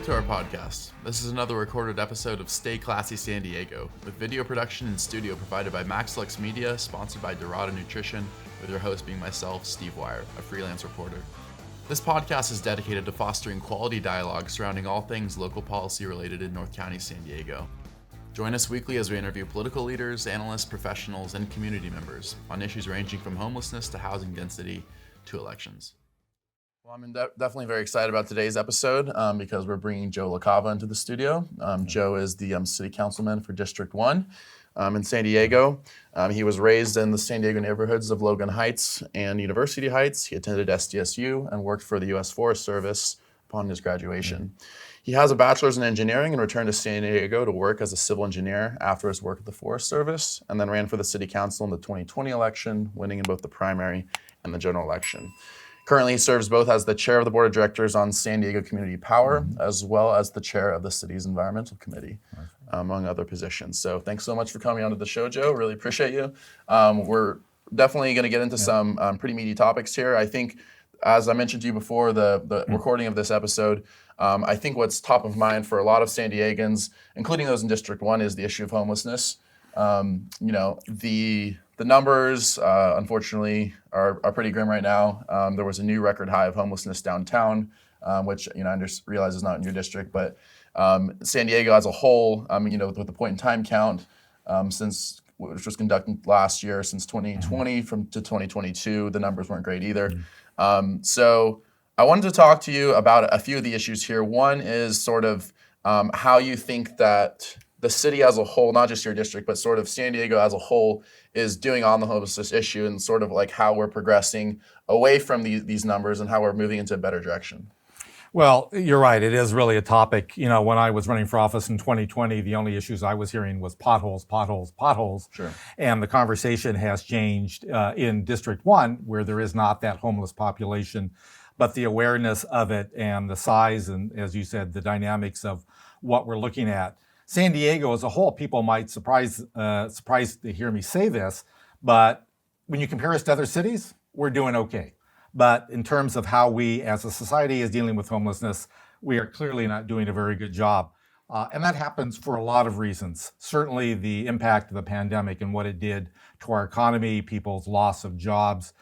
Welcome to our podcast. This is another recorded episode of Stay Classy San Diego, with video production and studio provided by MaxLux Media, sponsored by Dorada Nutrition, with your host being myself, Steve Wire, a freelance reporter. This podcast is dedicated to fostering quality dialogue surrounding all things local policy related in North County, San Diego. Join us weekly as we interview political leaders, analysts, professionals, and community members on issues ranging from homelessness to housing density to elections. Well, I'm definitely very excited about today's episode because we're bringing Joe LaCava into the studio. Joe is the city councilman for District 1 in San Diego. He was raised in the San Diego neighborhoods of Logan Heights and University Heights. He attended SDSU and worked for the U.S. Forest Service upon his graduation. He has a bachelor's in engineering and returned to San Diego to work as a civil engineer after his work at the Forest Service, and then ran for the city council in the 2020 election, winning in both the primary and the general election. Currently, he serves both as the chair of the board of directors on San Diego Community Power, as well as the chair of the city's environmental committee, among other positions. So thanks so much for coming onto the show, Joe. Really appreciate you. We're definitely going to get into some pretty meaty topics here. I think, as I mentioned to you before the recording of this episode, I think what's top of mind for a lot of San Diegans, including those in District 1, is the issue of homelessness. The numbers, unfortunately, are pretty grim right now. There was a new record high of homelessness downtown, which I realize is not in your district, but San Diego as a whole, with the point in time count, which was conducted last year, since 2020 to 2022, the numbers weren't great either. So I wanted to talk to you about a few of the issues here. One is sort of how you think that the city as a whole, not just your district, but sort of San Diego as a whole, is doing on the homelessness issue, and sort of like how we're progressing away from these numbers and how we're moving into a better direction. Well, you're right. It is really a topic. When I was running for office in 2020, the only issues I was hearing was potholes, potholes, potholes. Sure. And the conversation has changed in District 1, where there is not that homeless population, but the awareness of it and the size and, as you said, the dynamics of what we're looking at. San Diego as a whole, people might surprised to hear me say this, but when you compare us to other cities, we're doing okay. But in terms of how we as a society is dealing with homelessness, we are clearly not doing a very good job. And that happens for a lot of reasons. Certainly the impact of the pandemic and what it did to our economy, people's loss of jobs,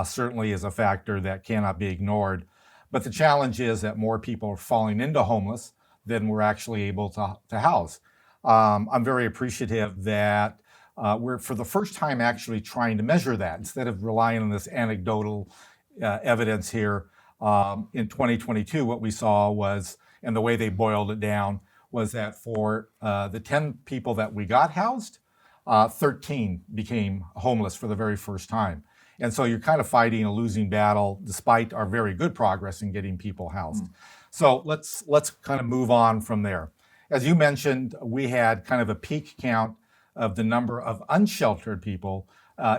certainly is a factor that cannot be ignored. But the challenge is that more people are falling into homeless than we're actually able to house. I'm very appreciative that we're for the first time actually trying to measure that instead of relying on this anecdotal evidence here. In 2022, what we saw was, and the way they boiled it down, was that for the 10 people that we got housed, 13 became homeless for the very first time. And so you're kind of fighting a losing battle despite our very good progress in getting people housed. So let's kind of move on from there. As you mentioned, we had kind of a peak count of the number of unsheltered people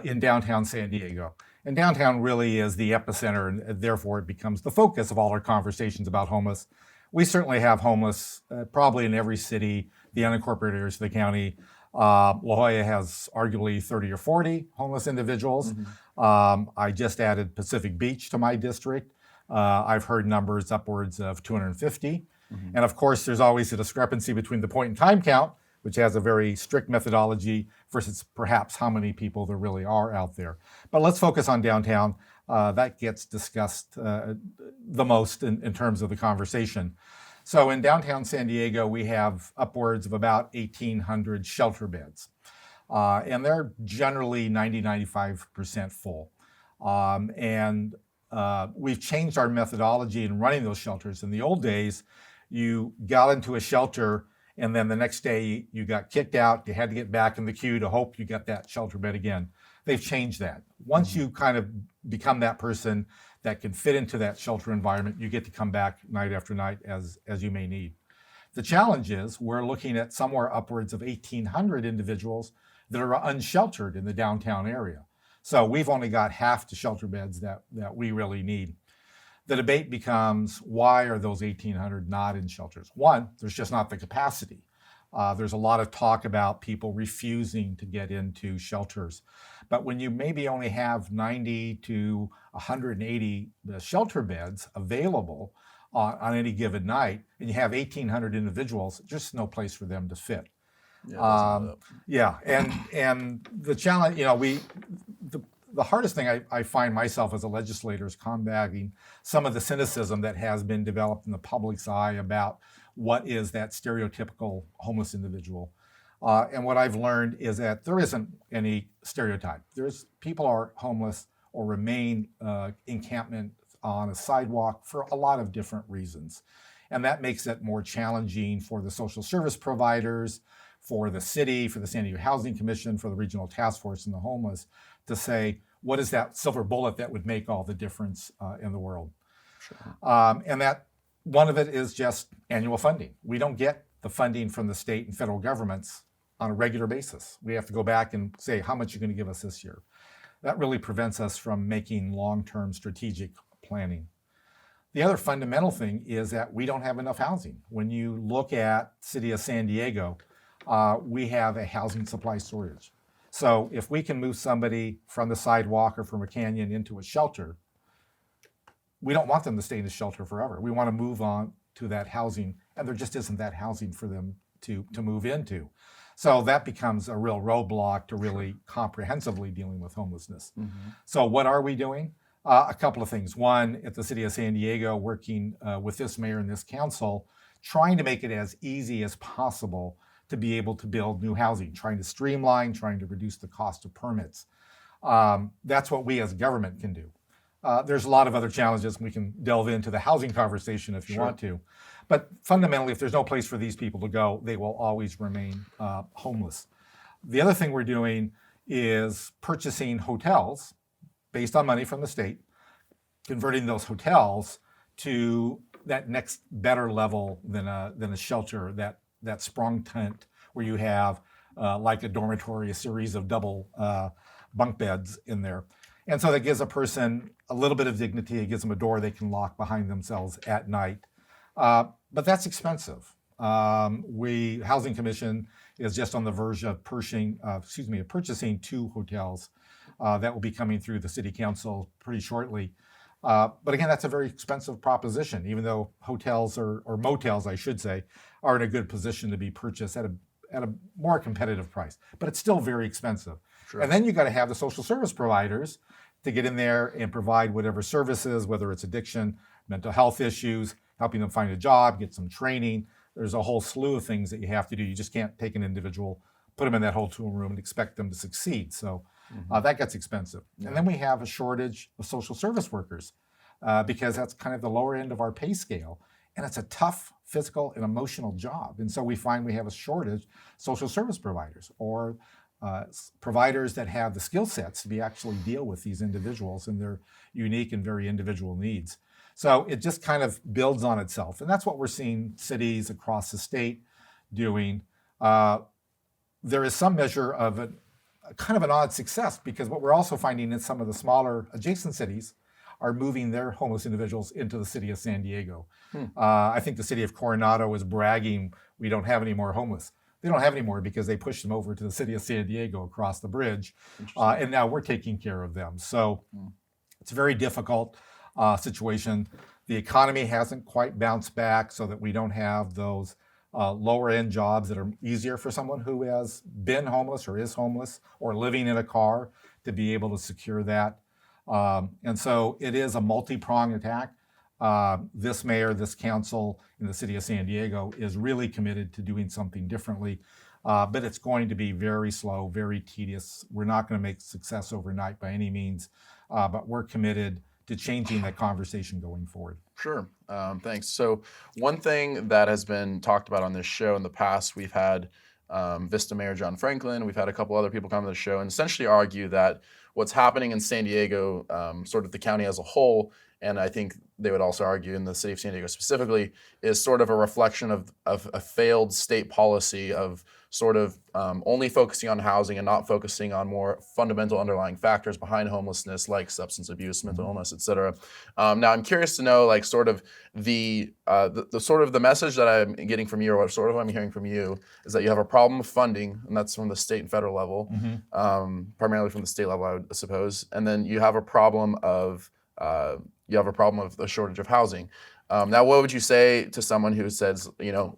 in downtown San Diego. And downtown really is the epicenter, and therefore it becomes the focus of all our conversations about homeless. We certainly have homeless probably in every city, the unincorporated areas of the county. La Jolla has arguably 30 or 40 homeless individuals. I just added Pacific Beach to my district. I've heard numbers upwards of 250. And of course, there's always a discrepancy between the point in time count, which has a very strict methodology, versus perhaps how many people there really are out there. But let's focus on downtown. That gets discussed the most in terms of the conversation. So in downtown San Diego, we have upwards of about 1,800 shelter beds. And they're generally 95% full. We've changed our methodology in running those shelters. In the old days, you got into a shelter and then the next day you got kicked out. You had to get back in the queue to hope you get that shelter bed again. They've changed that. Once you kind of become that person that can fit into that shelter environment, you get to come back night after night as you may need. The challenge is we're looking at somewhere upwards of 1,800 individuals that are unsheltered in the downtown area. So we've only got half the shelter beds that we really need. The debate becomes, why are those 1,800 not in shelters? One, there's just not the capacity. There's a lot of talk about people refusing to get into shelters. But when you maybe only have 90 to 180 shelter beds available, on any given night, and you have 1,800 individuals, just no place for them to fit. Yeah, Yeah, and the challenge, the hardest thing I find myself as a legislator is combating some of the cynicism that has been developed in the public's eye about what is that stereotypical homeless individual. And what I've learned is that there isn't any stereotype. People are homeless or remain encampment on a sidewalk for a lot of different reasons. And that makes it more challenging for the social service providers, for the city, for the San Diego Housing Commission, for the Regional Task Force and the homeless to say, what is that silver bullet that would make all the difference in the world? Sure. And that one of it is just annual funding. We don't get the funding from the state and federal governments on a regular basis. We have to go back and say, how much are you going to give us this year? That really prevents us from making long-term strategic planning. The other fundamental thing is that we don't have enough housing. When you look at the city of San Diego, we have a housing supply shortage. So if we can move somebody from the sidewalk or from a canyon into a shelter, we don't want them to stay in the shelter forever. We want to move on to that housing, and there just isn't that housing for them to move into. So that becomes a real roadblock to really comprehensively dealing with homelessness. Mm-hmm. So what are we doing? A couple of things. One, at the city of San Diego, working with this mayor and this council, trying to make it as easy as possible to be able to build new housing, trying to streamline, trying to reduce the cost of permits. That's what we as government can do. There's a lot of other challenges. We can delve into the housing conversation if you want to. But fundamentally, if there's no place for these people to go, they will always remain homeless. The other thing we're doing is purchasing hotels based on money from the state, converting those hotels to that next better level than a shelter, that sprung tent where you have like a dormitory, a series of double bunk beds in there. And so that gives a person a little bit of dignity. It gives them a door they can lock behind themselves at night. But that's expensive. Housing Commission is just on the verge of purchasing 2 hotels that will be coming through the City Council pretty shortly. But again, that's a very expensive proposition, even though hotels or motels, I should say, are in a good position to be purchased at a more competitive price. But it's still very expensive. Sure. And then you got to have the social service providers to get in there and provide whatever services, whether it's addiction, mental health issues, helping them find a job, get some training. There's a whole slew of things that you have to do. You just can't take an individual, put them in that hotel room and expect them to succeed. So that gets expensive. Yeah. And then we have a shortage of social service workers because that's kind of the lower end of our pay scale. And it's a tough physical and emotional job. And so we find we have a shortage of social service providers or providers that have the skill sets to actually deal with these individuals and their unique and very individual needs. So it just kind of builds on itself. And that's what we're seeing cities across the state doing. There is some measure of a kind of an odd success because what we're also finding is some of the smaller adjacent cities are moving their homeless individuals into the city of San Diego. I think the city of Coronado is bragging, we don't have any more homeless. They don't have any more because they pushed them over to the city of San Diego across the bridge. And now we're taking care of them. So it's a very difficult situation. The economy hasn't quite bounced back so that we don't have those lower end jobs that are easier for someone who has been homeless or is homeless or living in a car to be able to secure that. And so it is a multi-pronged attack. This mayor, this council in the city of San Diego is really committed to doing something differently, but it's going to be very slow, very tedious. We're not going to make success overnight by any means, but we're committed to changing that conversation going forward. Sure. Thanks. So one thing that has been talked about on this show in the past, we've had Vista Mayor John Franklin, we've had a couple other people come to the show and essentially argue that what's happening in San Diego, sort of the county as a whole, and I think they would also argue in the city of San Diego specifically, is sort of a reflection of a failed state policy of sort of only focusing on housing and not focusing on more fundamental underlying factors behind homelessness like substance abuse, mental illness, et cetera. Now I'm curious to know like sort of the sort of the message that I'm getting from you or what sort of I'm hearing from you is that you have a problem with funding, and that's from the state and federal level, primarily from the state level, I would suppose. And then you have a problem of the shortage of housing. Now, what would you say to someone who says,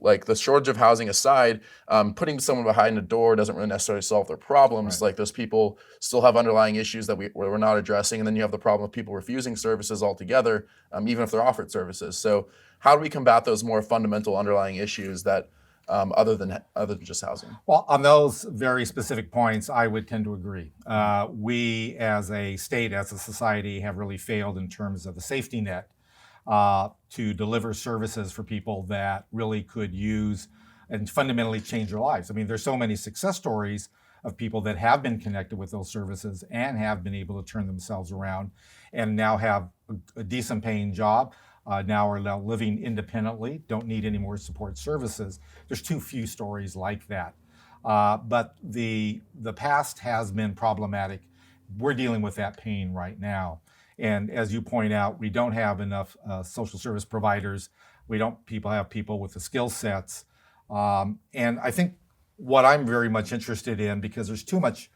like the shortage of housing aside, putting someone behind a door doesn't really necessarily solve their problems. Right. Like those people still have underlying issues that we're not addressing. And then you have the problem of people refusing services altogether, even if they're offered services. So how do we combat those more fundamental underlying issues that other than just housing? Well, on those very specific points, I would tend to agree. We as a state, as a society, have really failed in terms of the safety net to deliver services for people that really could use and fundamentally change their lives. I mean, there's so many success stories of people that have been connected with those services and have been able to turn themselves around and now have a decent paying job, now are now living independently, don't need any more support services. There's too few stories like that. But the past has been problematic. We're dealing with that pain right now. And as you point out, we don't have enough social service providers. We don't have people with the skill sets. And I think what I'm very much interested in, because there's too much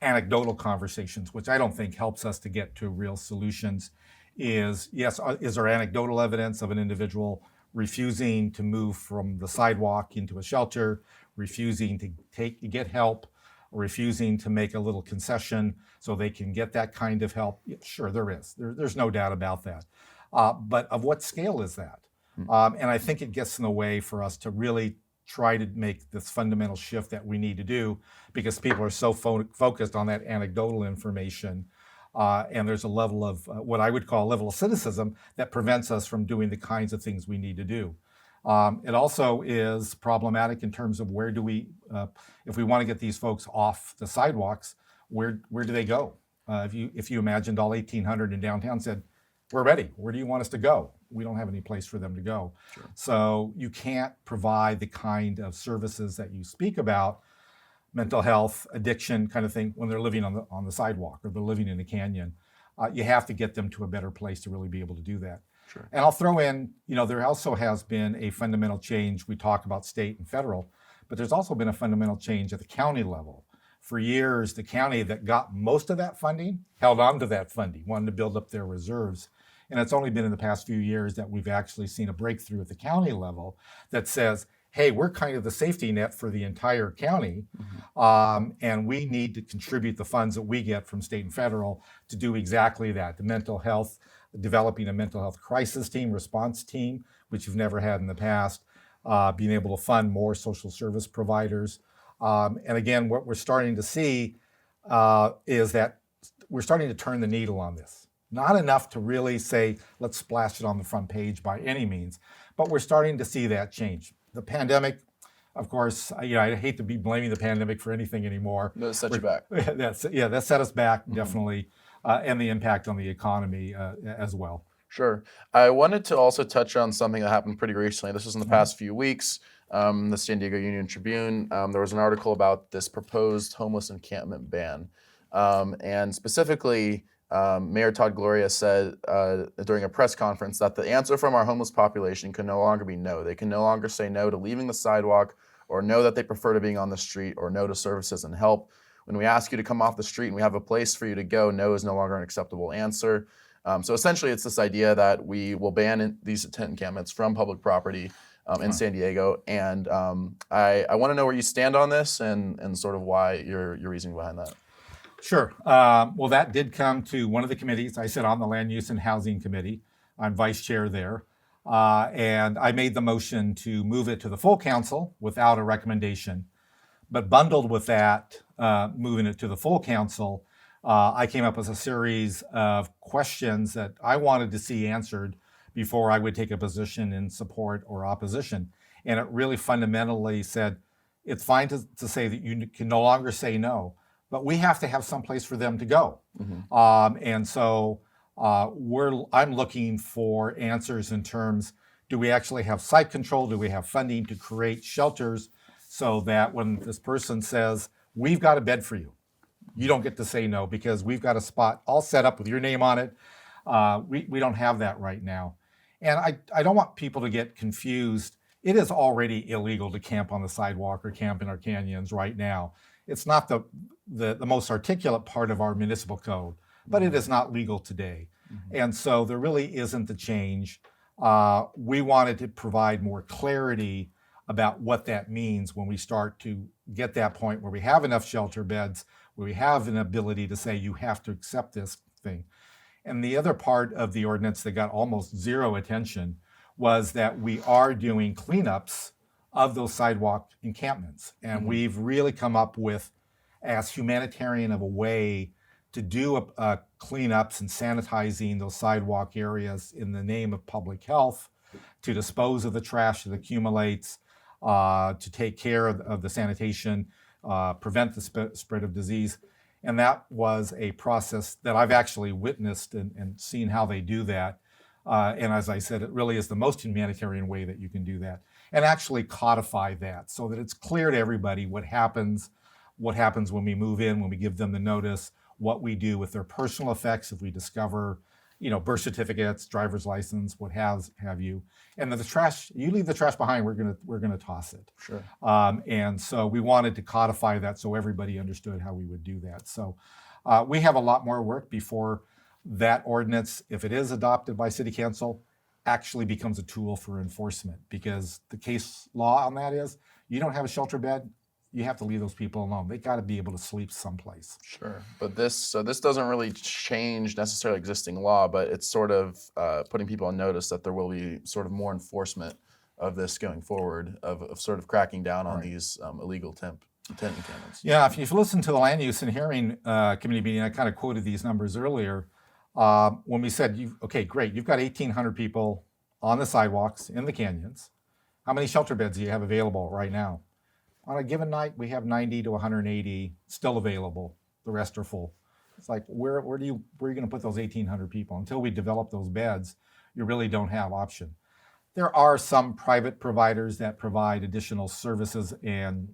anecdotal conversations, which I don't think helps us to get to real solutions, is there anecdotal evidence of an individual refusing to move from the sidewalk into a shelter, refusing to get help, refusing to make a little concession so they can get that kind of help? Yeah, sure, there is. There's no doubt about that. But of what scale is that? And I think it gets in the way for us to really try to make this fundamental shift that we need to do, because people are so focused on that anecdotal information. And there's a level of what I would call a level of cynicism that prevents us from doing the kinds of things we need to do. It also is problematic in terms of where do we, if we want to get these folks off the sidewalks, where do they go? If you imagined all 1,800 in downtown said, we're ready, where do you want us to go? We don't have any place for them to go. Sure. So you can't provide the kind of services that you speak about, mental health, addiction kind of thing, when they're living on the sidewalk or they're living in a canyon. You have to get them to a better place to really be able to do that. Sure. And I'll throw in, there also has been a fundamental change. We talk about state and federal, but there's also been a fundamental change at the county level. For years, the county that got most of that funding held on to that funding, wanted to build up their reserves. And it's only been in the past few years that we've actually seen a breakthrough at the county level that says, hey, we're kind of the safety net for the entire county, and we need to contribute the funds that we get from state and federal to do exactly that. The mental health, developing a mental health crisis team, response team, which you've never had in the past, being able to fund more social service providers. And again, what we're starting to see is that we're starting to turn the needle on this. Not enough to really say, let's splash it on the front page by any means, but we're starting to see that change. The pandemic, of course, I hate to be blaming the pandemic for anything anymore. That set you back. That set us back, definitely, and the impact on the economy as well. Sure. I wanted to also touch on something that happened pretty recently. This was in the past few weeks. The San Diego Union Tribune, there was an article about this proposed homeless encampment ban. And specifically, Mayor Todd Gloria said during a press conference that the answer from our homeless population can no longer be no. They can no longer say no to leaving the sidewalk, or no that they prefer to being on the street, or no to services and help. When we ask you to come off the street and we have a place for you to go, no is no longer an acceptable answer. So essentially it's this idea that we will ban these tent encampments from public property in San Diego. And I want to know where you stand on this and sort of why your reasoning behind that. Sure. Well, that did come to one of the committees. I sit on the Land Use and Housing Committee. I'm vice chair there. And I made the motion to move it to the full council without a recommendation. But bundled with that, moving it to the full council, I came up with a series of questions that I wanted to see answered before I would take a position in support or opposition. And it really fundamentally said, it's fine to say that you can no longer say no, but we have to have some place for them to go. And so I'm looking for answers in terms, do we actually have site control? Do we have funding to create shelters so that when this person says, we've got a bed for you, you don't get to say no because we've got a spot all set up with your name on it. We don't have that right now. And I don't want people to get confused. It is already illegal to camp on the sidewalk or camp in our canyons right now. It's not the most articulate part of our municipal code, but it is not legal today. And so there really isn't a change. we wanted to provide more clarity about what that means when we start to get that point where we have enough shelter beds, where we have an ability to say you have to accept this thing. And the other part of the ordinance that got almost zero attention was that we are doing cleanups of those sidewalk encampments. And we've really come up with as humanitarian of a way to do cleanups and sanitizing those sidewalk areas in the name of public health, to dispose of the trash that accumulates, to take care of the sanitation, prevent the spread of disease. And that was a process that I've actually witnessed and seen how they do that. And as I said, it really is the most humanitarian way that you can do that, and actually codify that so that it's clear to everybody what happens when we move in, when we give them the notice, what we do with their personal effects if we discover, birth certificates, driver's license, what have you. And the trash, you leave the trash behind, we're gonna toss it. Sure. And so we wanted to codify that so everybody understood how we would do that. So we have a lot more work before that ordinance, if it is adopted by City Council, actually becomes a tool for enforcement, because the case law on that is you don't have a shelter bed, you have to leave those people alone. They got to be able to sleep someplace. Sure, but this doesn't really change necessarily existing law, but it's sort of putting people on notice that there will be sort of more enforcement of this going forward, of sort of cracking down on these illegal tent encampments. Yeah, if you listen to the Land Use and Hearing Committee meeting, I kind of quoted these numbers earlier. When we said, okay, great, you've got 1,800 people on the sidewalks in the canyons. How many shelter beds do you have available right now? On a given night, we have 90 to 180 still available. The rest are full. It's like, where are you going to put those 1,800 people? Until we develop those beds, you really don't have option. There are some private providers that provide additional services and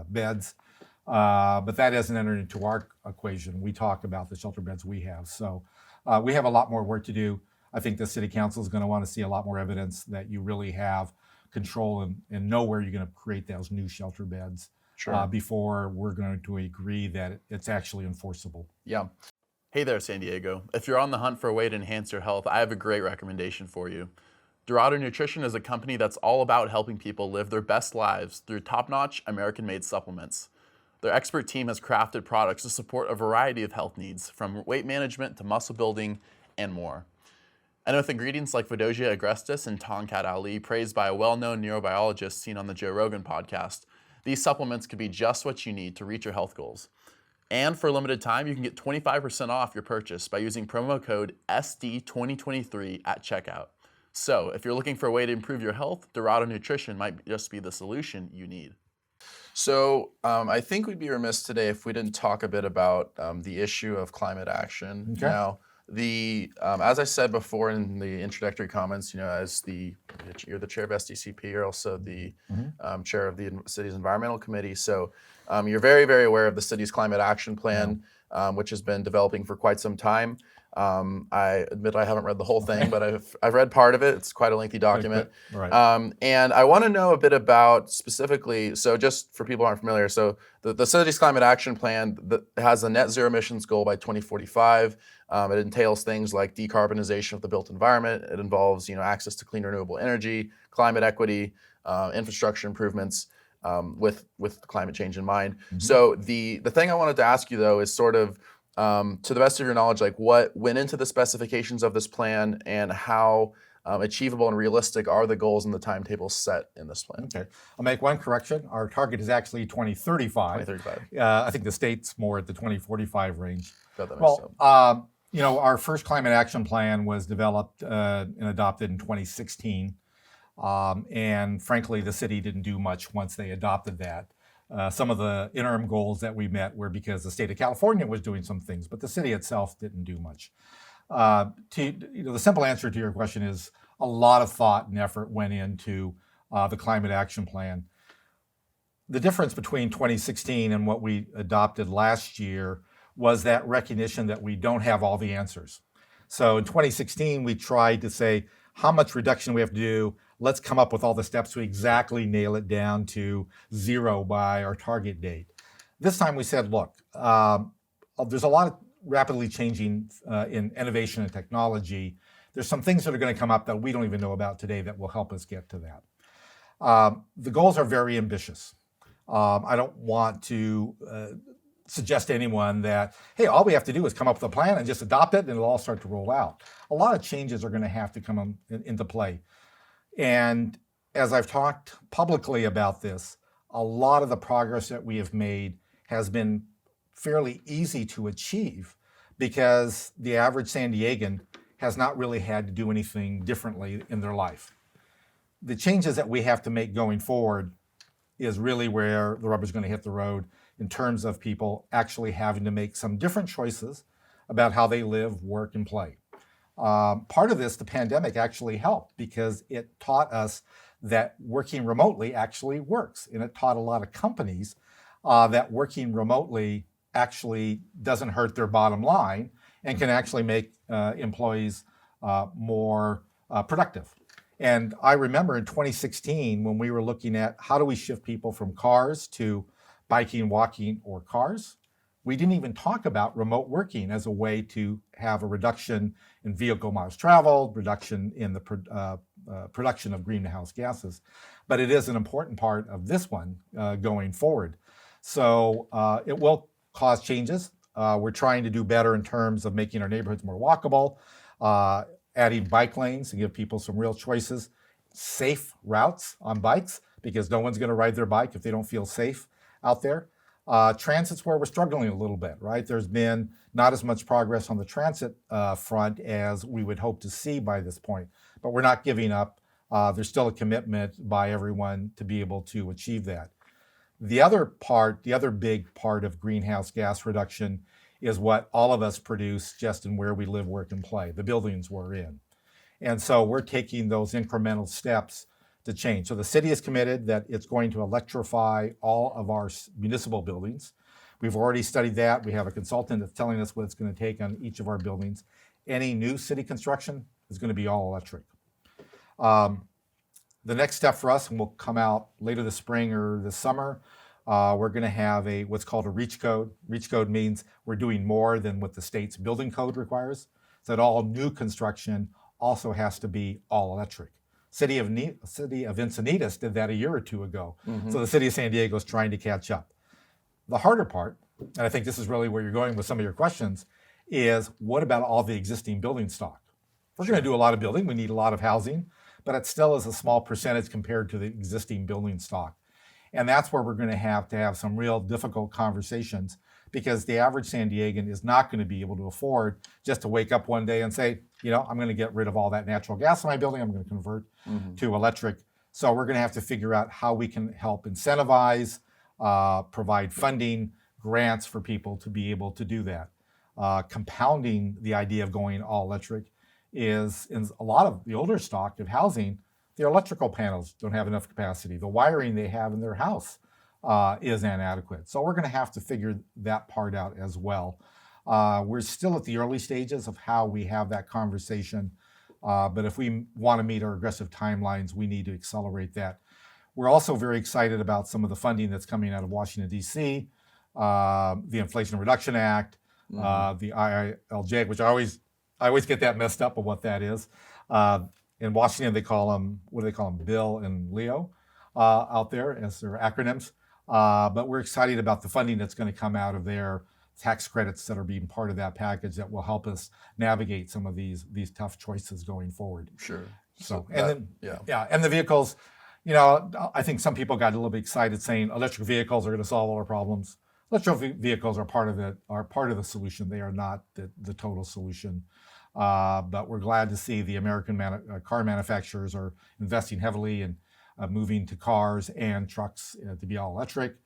beds, but that hasn't entered into our equation. We talk about the shelter beds we have. So we have a lot more work to do. I think the City Council is going to want to see a lot more evidence that you really have control and know where you're going to create those new shelter beds before we're going to agree that it's actually enforceable. Yeah. Hey there, San Diego. If you're on the hunt for a way to enhance your health, I have a great recommendation for you. Dorado Nutrition is a company that's all about helping people live their best lives through top-notch American-made supplements. Their expert team has crafted products to support a variety of health needs, from weight management to muscle building and more. And with ingredients like Vodosia agrestis and Tonkat Ali, praised by a well-known neurobiologist seen on the Joe Rogan podcast, these supplements could be just what you need to reach your health goals. And for a limited time, you can get 25% off your purchase by using promo code SD2023 at checkout. So if you're looking for a way to improve your health, Dorado Nutrition might just be the solution you need. So I think we'd be remiss today if we didn't talk a bit about the issue of climate action. Okay. Now, as I said before in the introductory comments, you're the chair of SDCP, you're also the chair of the city's environmental committee. So you're very, very aware of the city's climate action plan, which has been developing for quite some time. I admit I haven't read the whole thing, but I've read part of it. It's quite a lengthy document. Right. And I want to know a bit about specifically, so just for people who aren't familiar, so the city's climate action plan has a net zero emissions goal by 2045. It entails things like decarbonization of the built environment. It involves, access to clean renewable energy, climate equity, infrastructure improvements with climate change in mind. So the thing I wanted to ask you though is sort of, to the best of your knowledge, like what went into the specifications of this plan and how achievable and realistic are the goals and the timetables set in this plan? Okay, I'll make one correction. Our target is actually 2035. 2035. I think the state's more at the 2045 range. Well, our first climate action plan was developed and adopted in 2016. And frankly, the city didn't do much once they adopted that. Some of the interim goals that we met were because the state of California was doing some things, but the city itself didn't do much. The simple answer to your question is a lot of thought and effort went into the climate action plan. The difference between 2016 and what we adopted last year was that recognition that we don't have all the answers. So in 2016, we tried to say how much reduction we have to do. Let's come up with all the steps to exactly nail it down to zero by our target date. This time we said, look, there's a lot of rapidly changing in innovation and technology there's some things that are going to come up that we don't even know about today that will help us get to that. The goals are very ambitious. I don't want to suggest to anyone that, hey, all we have to do is come up with a plan and just adopt it and it'll all start to roll out. A lot of changes are going to have to come into play. And as I've talked publicly about this, a lot of the progress that we have made has been fairly easy to achieve because the average San Diegan has not really had to do anything differently in their life. The changes that we have to make going forward is really where the rubber's going to hit the road in terms of people actually having to make some different choices about how they live, work, and play. Part of this, the pandemic actually helped because it taught us that working remotely actually works. And it taught a lot of companies that working remotely actually doesn't hurt their bottom line and can actually make employees more productive. And I remember in 2016 when we were looking at how do we shift people from cars to biking, walking, or cars, we didn't even talk about remote working as a way to have a reduction in vehicle miles traveled, reduction in the production of greenhouse gases. But it is an important part of this one going forward. So it will cause changes. We're trying to do better in terms of making our neighborhoods more walkable, adding bike lanes to give people some real choices, safe routes on bikes, because no one's going to ride their bike if they don't feel safe out there. Transit's where we're struggling a little bit, right? There's been not as much progress on the transit front as we would hope to see by this point, but we're not giving up. There's still a commitment by everyone to be able to achieve that. The other big part of greenhouse gas reduction is what all of us produce just in where we live, work, and play, the buildings we're in. And so we're taking those incremental steps to change. So the city is committed that it's going to electrify all of our municipal buildings. We've already studied that. We have a consultant that's telling us what it's going to take on each of our buildings. Any new city construction is going to be all electric. The next step for us, and we'll come out later this spring or this summer, we're going to have what's called a REACH code. REACH code means we're doing more than what the state's building code requires. So that all new construction also has to be all electric. City of Encinitas did that a year or two ago. Mm-hmm. So the city of San Diego is trying to catch up. The harder part, and I think this is really where you're going with some of your questions, is what about all the existing building stock? We're going to do a lot of building. We need a lot of housing, but it still is a small percentage compared to the existing building stock. And that's where we're going to have some real difficult conversations because the average San Diegan is not going to be able to afford just to wake up one day and say, I'm going to get rid of all that natural gas in my building. I'm going to convert to electric. So we're going to have to figure out how we can help incentivize, provide funding, grants for people to be able to do that. Compounding the idea of going all electric is in a lot of the older stock of housing, their electrical panels don't have enough capacity. The wiring they have in their house is inadequate. So we're going to have to figure that part out as well. We're still at the early stages of how we have that conversation. But if we want to meet our aggressive timelines, we need to accelerate that. We're also very excited about some of the funding that's coming out of Washington, D.C., the Inflation Reduction Act, the IILJ, which I always get that messed up of what that is. In Washington, they call them, Bill and Leo out there as their acronyms. But we're excited about the funding that's going to come out of their tax credits that are being part of that package that will help us navigate some of these tough choices going forward. Sure. And the vehicles, I think some people got a little bit excited saying electric vehicles are going to solve all our problems. Electric vehicles are part of the solution. They are not the total solution. But we're glad to see the American car manufacturers are investing heavily in moving to cars and trucks to be all electric.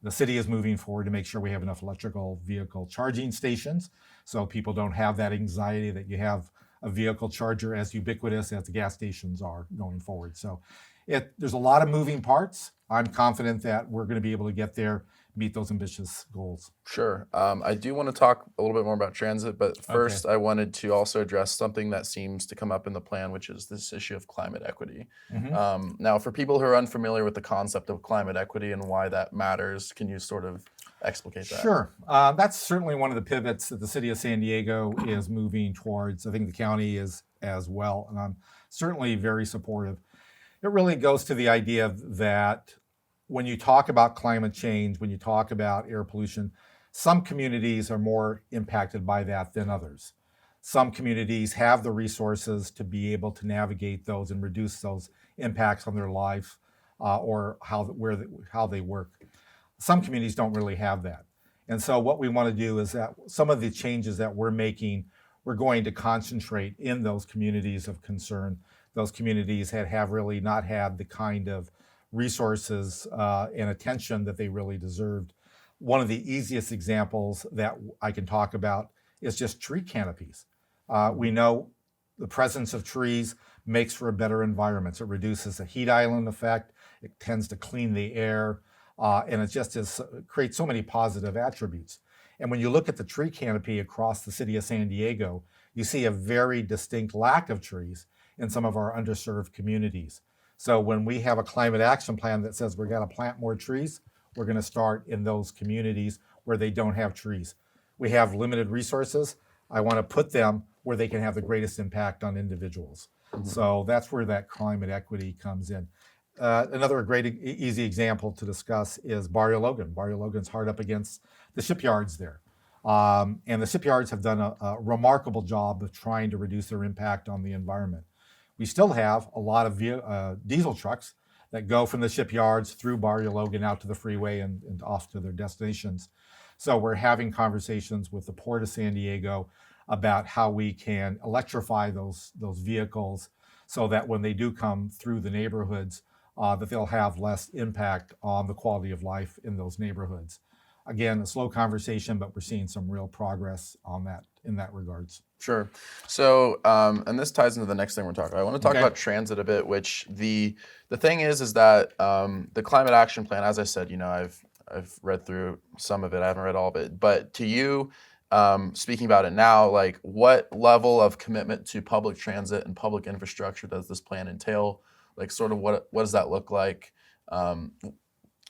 The city is moving forward to make sure we have enough electrical vehicle charging stations so people don't have that anxiety that you have a vehicle charger as ubiquitous as the gas stations are going forward. So there's a lot of moving parts. I'm confident that we're going to be able to get there, meet those ambitious goals. Sure. I do want to talk a little bit more about transit, but first I wanted to also address something that seems to come up in the plan, which is this issue of climate equity. Mm-hmm. Now, for people who are unfamiliar with the concept of climate equity and why that matters, can you sort of explicate that? Sure. That's certainly one of the pivots that the city of San Diego is moving towards. I think the county is as well, and I'm certainly very supportive. It really goes to the idea that when you talk about climate change, when you talk about air pollution, some communities are more impacted by that than others. Some communities have the resources to be able to navigate those and reduce those impacts on their life or how they work. Some communities don't really have that. And so what we want to do is that some of the changes that we're making, we're going to concentrate in those communities of concern, those communities that have really not had the kind of resources and attention that they really deserved. One of the easiest examples that I can talk about is just tree canopies. We know the presence of trees makes for a better environment. It reduces the heat island effect. It tends to clean the air. And it creates so many positive attributes. And when you look at the tree canopy across the city of San Diego, you see a very distinct lack of trees in some of our underserved communities. So when we have a climate action plan that says we're going to plant more trees, we're going to start in those communities where they don't have trees. We have limited resources. I want to put them where they can have the greatest impact on individuals. Mm-hmm. So that's where that climate equity comes in. Another great, easy example to discuss is Barrio Logan. Barrio Logan's hard up against the shipyards there. And the shipyards have done a remarkable job of trying to reduce their impact on the environment. We still have a lot of diesel trucks that go from the shipyards through Barrio Logan out to the freeway and off to their destinations. So we're having conversations with the Port of San Diego about how we can electrify those vehicles so that when they do come through the neighborhoods, that they'll have less impact on the quality of life in those neighborhoods. Again, a slow conversation, but we're seeing some real progress on that in that regards. Sure. So, and this ties into the next thing we're talking about. I want to talk about transit a bit, which the thing is that the climate action plan, as I said, I've read through some of it. I haven't read all of it. But to you, speaking about it now, like what level of commitment to public transit and public infrastructure does this plan entail? Like sort of what does that look like?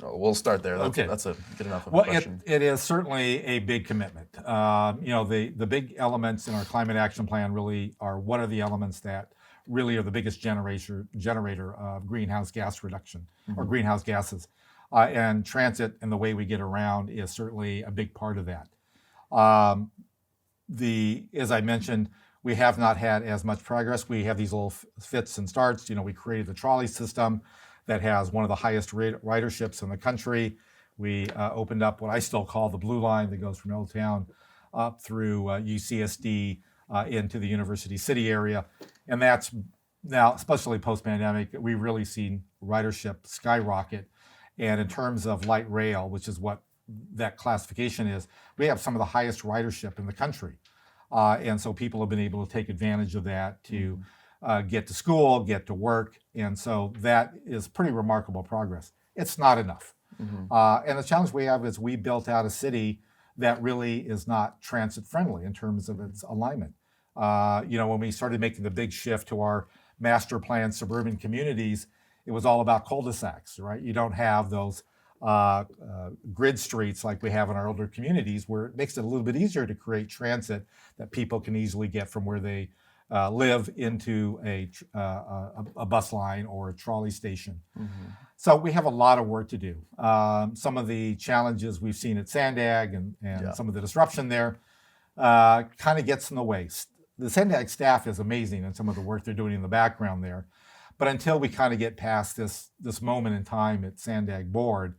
We'll start there. That's a good enough of a question. It is certainly a big commitment. The big elements in our climate action plan really are what are the elements that really are the biggest generator of greenhouse gas reduction or greenhouse gases. And transit and the way we get around is certainly a big part of that. As I mentioned, we have not had as much progress. We have these little fits and starts. We created the trolley system that has one of the highest riderships in the country. We opened up what I still call the Blue Line that goes from Old Town up through UCSD into the University City area. And that's now, especially post-pandemic, we've really seen ridership skyrocket. And in terms of light rail, which is what that classification is, we have some of the highest ridership in the country. And so people have been able to take advantage of that to get to school, get to work. And so that is pretty remarkable progress. It's not enough. And the challenge we have is we built out a city that really is not transit friendly in terms of its alignment. When we started making the big shift to our master plan suburban communities, it was all about cul-de-sacs, right? You don't have those grid streets like we have in our older communities, where it makes it a little bit easier to create transit that people can easily get from where they live into a bus line or a trolley station. So we have a lot of work to do. Some of the challenges we've seen at SANDAG and some of the disruption there kind of gets in the way. The SANDAG staff is amazing in some of the work they're doing in the background there. But until we kind of get past this moment in time at SANDAG board,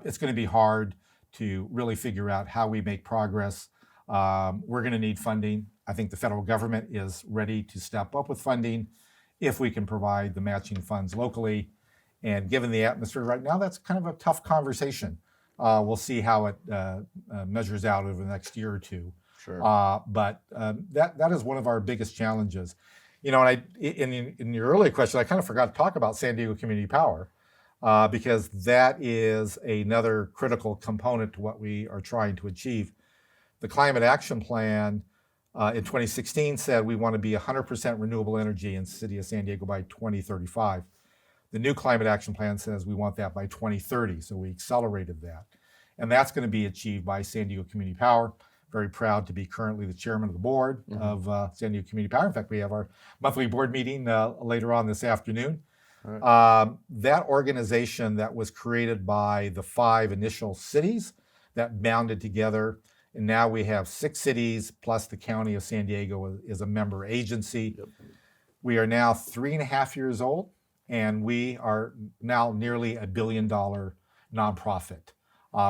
it's going to be hard to really figure out how we make progress. We're going to need funding. I think the federal government is ready to step up with funding if we can provide the matching funds locally. And given the atmosphere right now, that's kind of a tough conversation. We'll see how it measures out over the next year or two. Sure. But that is one of our biggest challenges. And in your earlier question, I kind of forgot to talk about San Diego Community Power because that is another critical component to what we are trying to achieve. The Climate Action Plan in 2016 said we want to be 100% renewable energy in the city of San Diego by 2035. The new Climate Action Plan says we want that by 2030, so we accelerated that. And that's going to be achieved by San Diego Community Power. Very proud to be currently the chairman of the board of San Diego Community Power. In fact, we have our monthly board meeting later on this afternoon. That organization that was created by the 5 initial cities that bounded together, and now we have 6 cities plus the county of San Diego is a member agency. Yep. We are now 3.5 years old, and we are now nearly $1 billion nonprofit.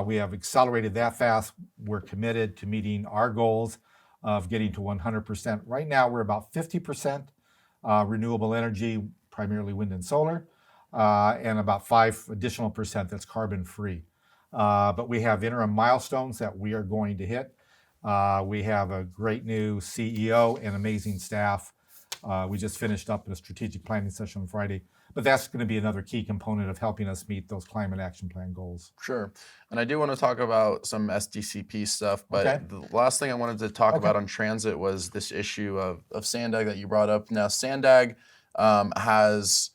We have accelerated that fast. We're committed to meeting our goals of getting to 100%. Right now, we're about 50% renewable energy, primarily wind and solar, and about 5 additional percent that's carbon free. But we have interim milestones that we are going to hit. We have a great new CEO and amazing staff. We just finished up a strategic planning session on Friday. But that's going to be another key component of helping us meet those climate action plan goals. Sure. And I do want to talk about some SDCP stuff, but the last thing I wanted to talk about on transit was this issue of SANDAG that you brought up. Now, SANDAG has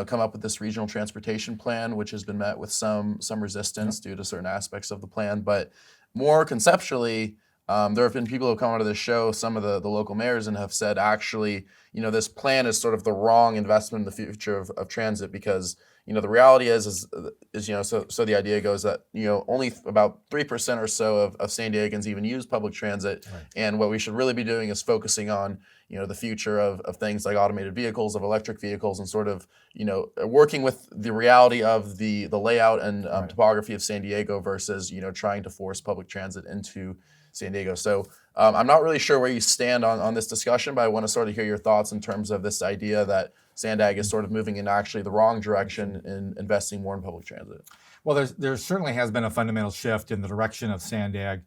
come up with this regional transportation plan, which has been met with some resistance due to certain aspects of the plan. But more conceptually, there have been people who have come onto this show, some of the local mayors, and have said, actually, this plan is sort of the wrong investment in the future of transit because, the reality is so the idea goes that, only about 3% or so of San Diegans even use public transit. Right. And what we should really be doing is focusing on, the future of things like automated vehicles, of electric vehicles, and sort of, working with the reality of the layout and topography of San Diego versus, trying to force public transit into San Diego. So I'm not really sure where you stand on this discussion, but I want to sort of hear your thoughts in terms of this idea that SANDAG is sort of moving in actually the wrong direction in investing more in public transit. Well, there certainly has been a fundamental shift in the direction of SANDAG.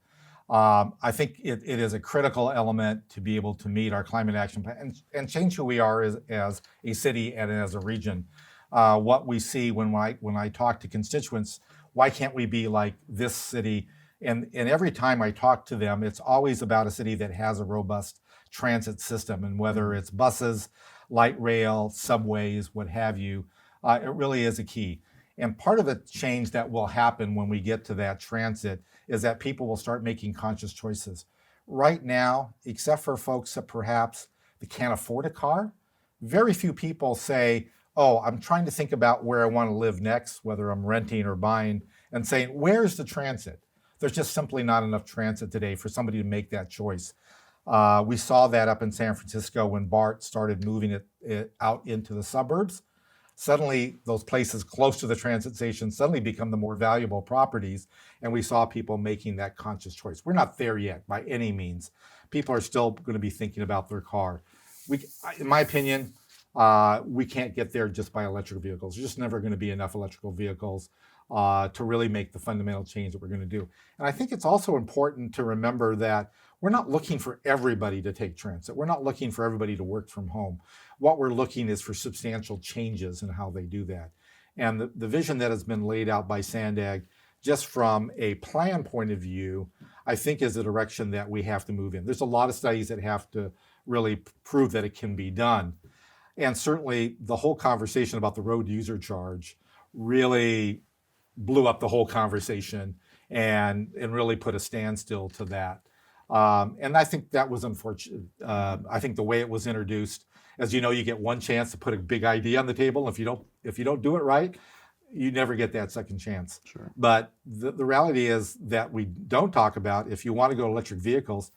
I think it is a critical element to be able to meet our climate action plan and change who we are as a city and as a region. What we see when I talk to constituents, why can't we be like this city? And every time I talk to them, it's always about a city that has a robust transit system, and whether it's buses, light rail, subways, what have you, it really is a key. And part of the change that will happen when we get to that transit is that people will start making conscious choices. Right now, except for folks that perhaps they can't afford a car, very few people say, oh, I'm trying to think about where I want to live next, whether I'm renting or buying, and saying, where's the transit? There's just simply not enough transit today for somebody to make that choice. We saw that up in San Francisco when BART started moving it out into the suburbs. Suddenly, those places close to the transit station suddenly become the more valuable properties, and we saw people making that conscious choice. We're not there yet by any means. People are still going to be thinking about their car. In my opinion, we can't get there just by electric vehicles. There's just never going to be enough electrical vehicles to really make the fundamental change that we're going to do. And I think it's also important to remember that we're not looking for everybody to take transit. We're not looking for everybody to work from home. What we're looking is for substantial changes in how they do that. And the vision that has been laid out by SANDAG, just from a plan point of view, I think is a direction that we have to move in. There's a lot of studies that have to really prove that it can be done. And certainly the whole conversation about the road user charge really blew up the whole conversation and really put a standstill to that. And I think that was unfortunate. I think the way it was introduced, as you know, you get one chance to put a big idea on the table. If you don't do it right, you never get that second chance. Sure. But the reality is that we don't talk about, if you want to go to electric vehicles,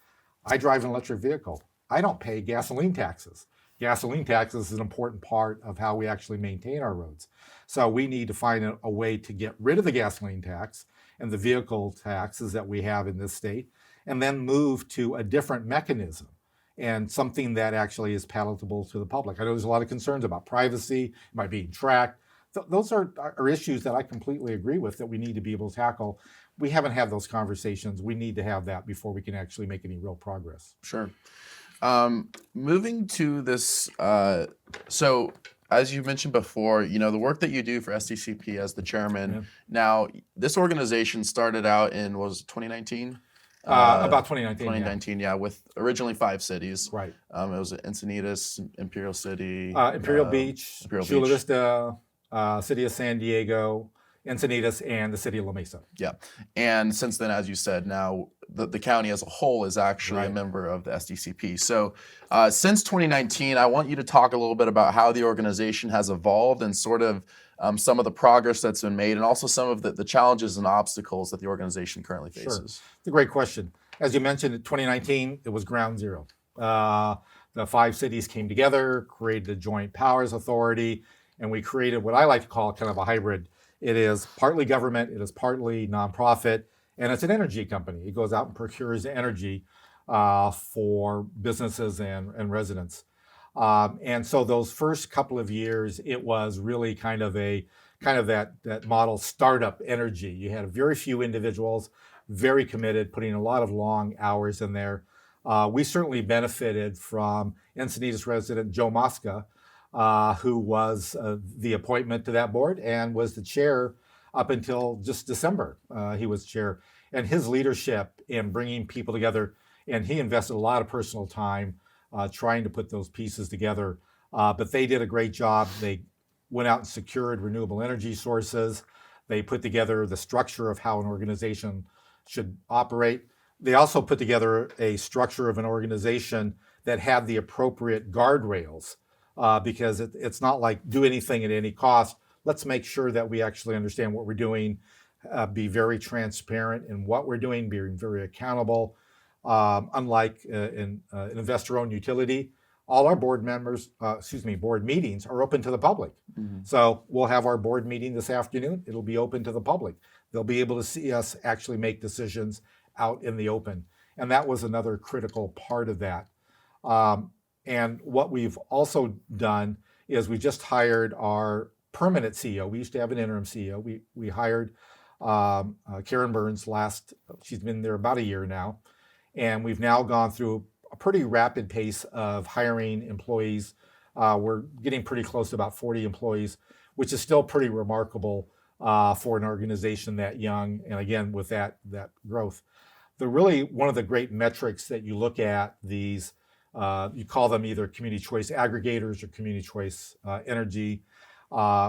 I drive an electric vehicle. I don't pay gasoline taxes. Gasoline taxes is an important part of how we actually maintain our roads. So we need to find a way to get rid of the gasoline tax and the vehicle taxes that we have in this state, and then move to a different mechanism and something that actually is palatable to the public. I know there's a lot of concerns about privacy, am I being tracked? Those are issues that I completely agree with that we need to be able to tackle. We haven't had those conversations. We need to have that before we can actually make any real progress. Sure. Moving to this, so as you mentioned before, the work that you do for SDCP as the chairman. Now, this organization started out in, what was it, 2019? About 2019. 2019, yeah, with originally 5 cities. Right. It was Encinitas, Imperial City, Imperial Beach, Chula Vista, City of San Diego, Encinitas and the city of La Mesa. Yeah. And since then, as you said, now the county as a whole is actually Right. a member of the SDCP. So since 2019, I want you to talk a little bit about how the organization has evolved and sort of some of the progress that's been made and also some of the challenges and obstacles that the organization currently faces. Sure. It's a great question. As you mentioned, in 2019, it was ground zero. The 5 cities came together, created a joint powers authority, and we created what I like to call kind of a hybrid. It is partly government, it is partly nonprofit, and it's an energy company. It goes out and procures energy for businesses and residents. And so those first couple of years, it was really kind of that model startup energy. You had very few individuals, very committed, putting a lot of long hours in there. We certainly benefited from Encinitas resident Joe Mosca, who was the appointment to that board and was the chair up until just December. He was chair, and his leadership in bringing people together, and he invested a lot of personal time trying to put those pieces together. But they did a great job. They went out and secured renewable energy sources. They put together the structure of how an organization should operate. They also put together a structure of an organization that had the appropriate guardrails, because it's not like do anything at any cost. Let's make sure that we actually understand what we're doing, be very transparent in what we're doing, being very accountable. Unlike an investor-owned utility, all our board meetings are open to the public. Mm-hmm. So we'll have our board meeting this afternoon. It'll be open to the public. They'll be able to see us actually make decisions out in the open. And that was another critical part of that. And what we've also done is we just hired our permanent CEO. We used to have an interim CEO. We hired Karen Burns she's been there about a year now. And we've now gone through a pretty rapid pace of hiring employees. We're getting pretty close to about 40 employees, which is still pretty remarkable for an organization that young. And again, with that growth. One of the great metrics that you look at these, you call them either community choice aggregators or community choice energy,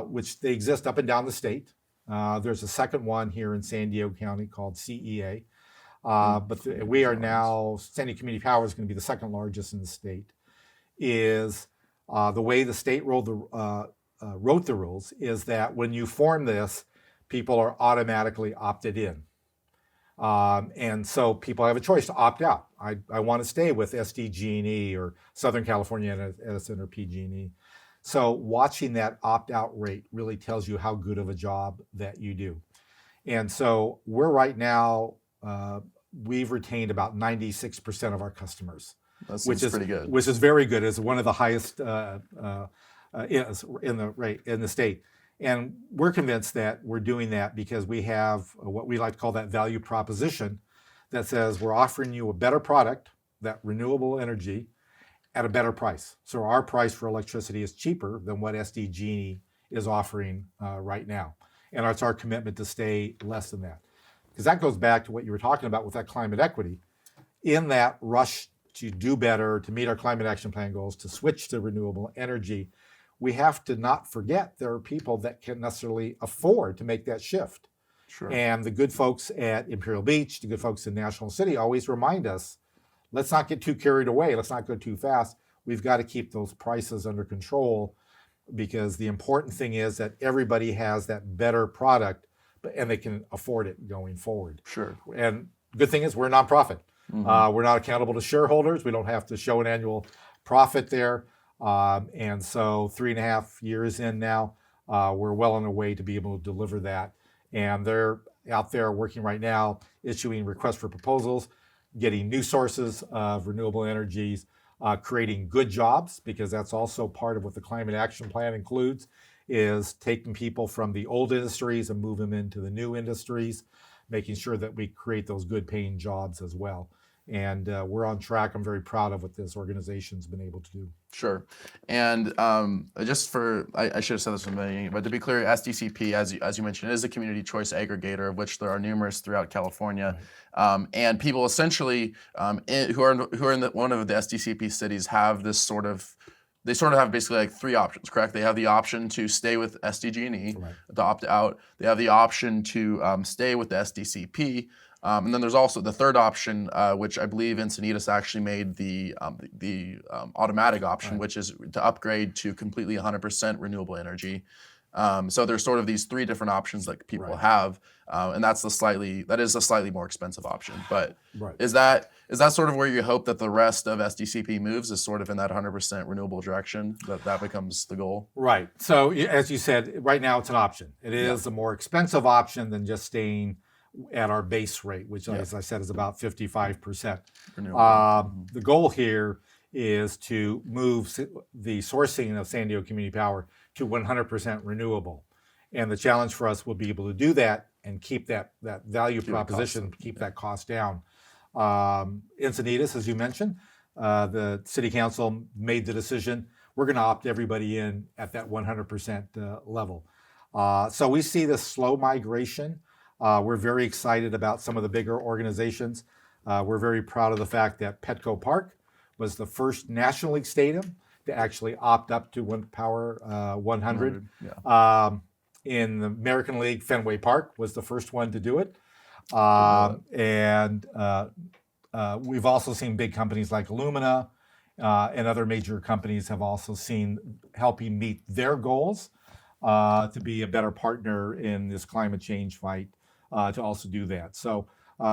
which they exist up and down the state. There's a second one here in San Diego County called CEA. We are now, San Diego Community Power is going to be the second largest in the state. Is the way the state wrote the rules is that when you form this, people are automatically opted in. And so people have a choice to opt out. I want to stay with SDGE or Southern California Edison or PG&E. So watching that opt-out rate really tells you how good of a job that you do. And so we're right now, we've retained about 96% of our customers, which is pretty good. Which is very good. It's one of the highest in the state. And we're convinced that we're doing that because we have what we like to call that value proposition that says we're offering you a better product, that renewable energy, at a better price. So our price for electricity is cheaper than what SDGE is offering right now. And it's our commitment to stay less than that. Because that goes back to what you were talking about with that climate equity. In that rush to do better, to meet our climate action plan goals, to switch to renewable energy, we have to not forget there are people that can't necessarily afford to make that shift. Sure. And the good folks at Imperial Beach, the good folks in National City always remind us, let's not get too carried away. Let's not go too fast. We've got to keep those prices under control because the important thing is that everybody has that better product and they can afford it going forward. Sure. And the good thing is we're a nonprofit. Mm-hmm. We're not accountable to shareholders. We don't have to show an annual profit there. And so 3.5 years in now, we're well on our way to be able to deliver that. And they're out there working right now, issuing requests for proposals, getting new sources of renewable energies, creating good jobs, because that's also part of what the Climate Action Plan includes, is taking people from the old industries and move them into the new industries, making sure that we create those good paying jobs as well. And we're on track. I'm very proud of what this organization's been able to do. Sure. And just for, I should have said this from the beginning, but to be clear, SDCP, as you mentioned, is a community choice aggregator, of which there are numerous throughout California. Right. And people essentially who are in one of the SDCP cities have this sort of they sort of have basically like three options, correct? They have the option to stay with SDG&E, Right. to opt out. They have the option to stay with the SDCP. And then there's also the third option, which I believe Encinitas actually made the automatic option, Right. which is to upgrade to completely 100% renewable energy. So there's sort of these three different options that people Right. have, and that is a slightly more expensive option. But Right. is that sort of where you hope that the rest of SDCP moves, is sort of in that 100% renewable direction, that becomes the goal? Right. So as you said, right now it's an option. It is a more expensive option than just staying at our base rate, which, as I said, is about 55%. Renewable. The goal here is to move the sourcing of San Diego Community Power to 100% renewable. And the challenge for us will be able to do that and keep that value proposition, keep that cost down. Encinitas, as you mentioned, the city council made the decision, we're going to opt everybody in at that 100% level. So we see this slow migration. We're very excited about some of the bigger organizations. We're very proud of the fact that Petco Park was the first National League stadium to actually opt up to Power 100. In the American League, Fenway Park was the first one to do it. And we've also seen big companies like Illumina and other major companies have also seen helping meet their goals to be a better partner in this climate change fight, to also do that. So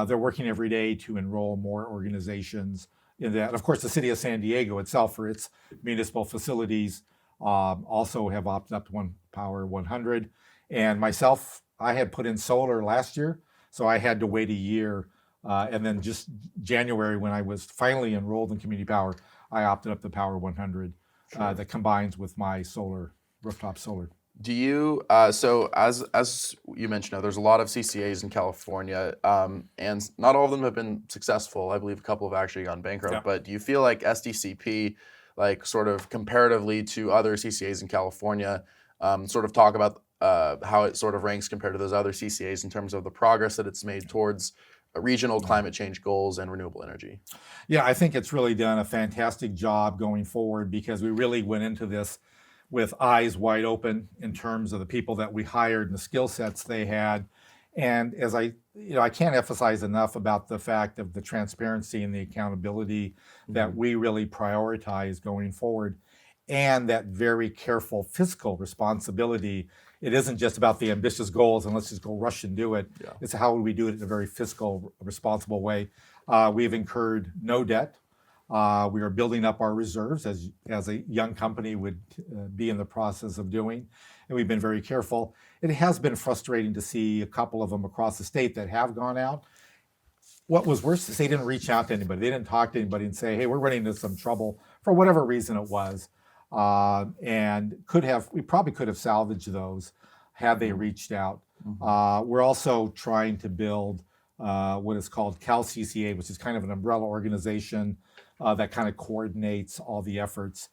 they're working every day to enroll more organizations in that. Of course, the city of San Diego itself, for its municipal facilities, also have opted up to Power 100. And myself, I had put in solar last year, so I had to wait a year. And then just January, when I was finally enrolled in community power, I opted up to Power 100 that combines with my solar, rooftop solar. Do you, so as you mentioned, there's a lot of CCAs in California, and not all of them have been successful. I believe a couple have actually gone bankrupt. But do you feel like SDCP, like sort of comparatively to other CCAs in California, sort of talk about how it sort of ranks compared to those other CCAs in terms of the progress that it's made towards regional climate change goals and renewable energy? Yeah, I think it's really done a fantastic job going forward, because we really went into this with eyes wide open in terms of the people that we hired and the skill sets they had. And as I can't emphasize enough about the fact of the transparency and the accountability that we really prioritize going forward, and that very careful fiscal responsibility. It isn't just about the ambitious goals and let's just go rush and do it. It's how we do it in a very fiscal, responsible way. We've incurred no debt. We are building up our reserves as a young company would be in the process of doing, and we've been very careful. It has been frustrating to see a couple of them across the state that have gone out. What was worse is they didn't reach out to anybody. They didn't talk to anybody and say, hey, we're running into some trouble, for whatever reason it was. And we probably could have salvaged those had they reached out. We're also trying to build what is called CalCCA, which is kind of an umbrella organization that kind of coordinates all the efforts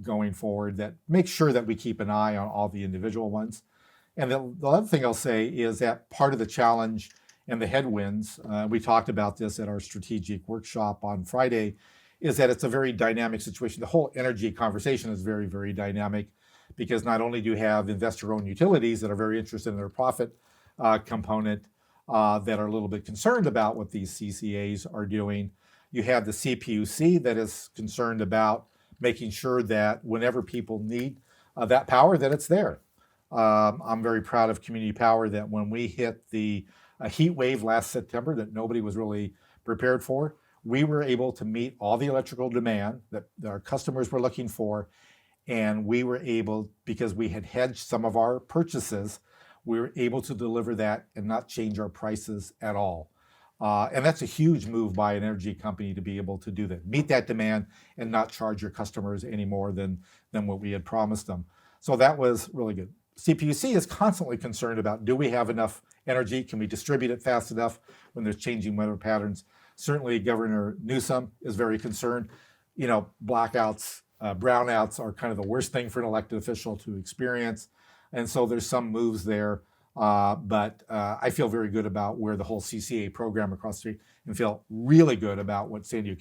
going forward, that makes sure that we keep an eye on all the individual ones. And the other thing I'll say is that part of the challenge and the headwinds, we talked about this at our strategic workshop on Friday, is that it's a very dynamic situation. The whole energy conversation is very, very dynamic, because not only do you have investor-owned utilities that are very interested in their profit component, that are a little bit concerned about what these CCAs are doing. You have the CPUC that is concerned about making sure that whenever people need that power, that it's there. I'm very proud of community power that when we hit the heat wave last September that nobody was really prepared for, we were able to meet all the electrical demand that our customers were looking for. And we were able, because we had hedged some of our purchases, we were able to deliver that and not change our prices at all. And that's a huge move by an energy company to be able to do that, meet that demand and not charge your customers any more than what we had promised them. So that was really good. CPUC is constantly concerned about, do we have enough energy? Can we distribute it fast enough when there's changing weather patterns? Certainly Governor Newsom is very concerned. Blackouts, brownouts are kind of the worst thing for an elected official to experience. And so there's some moves there But I feel very good about where the whole CCA program across the street, and feel really good about what San Diego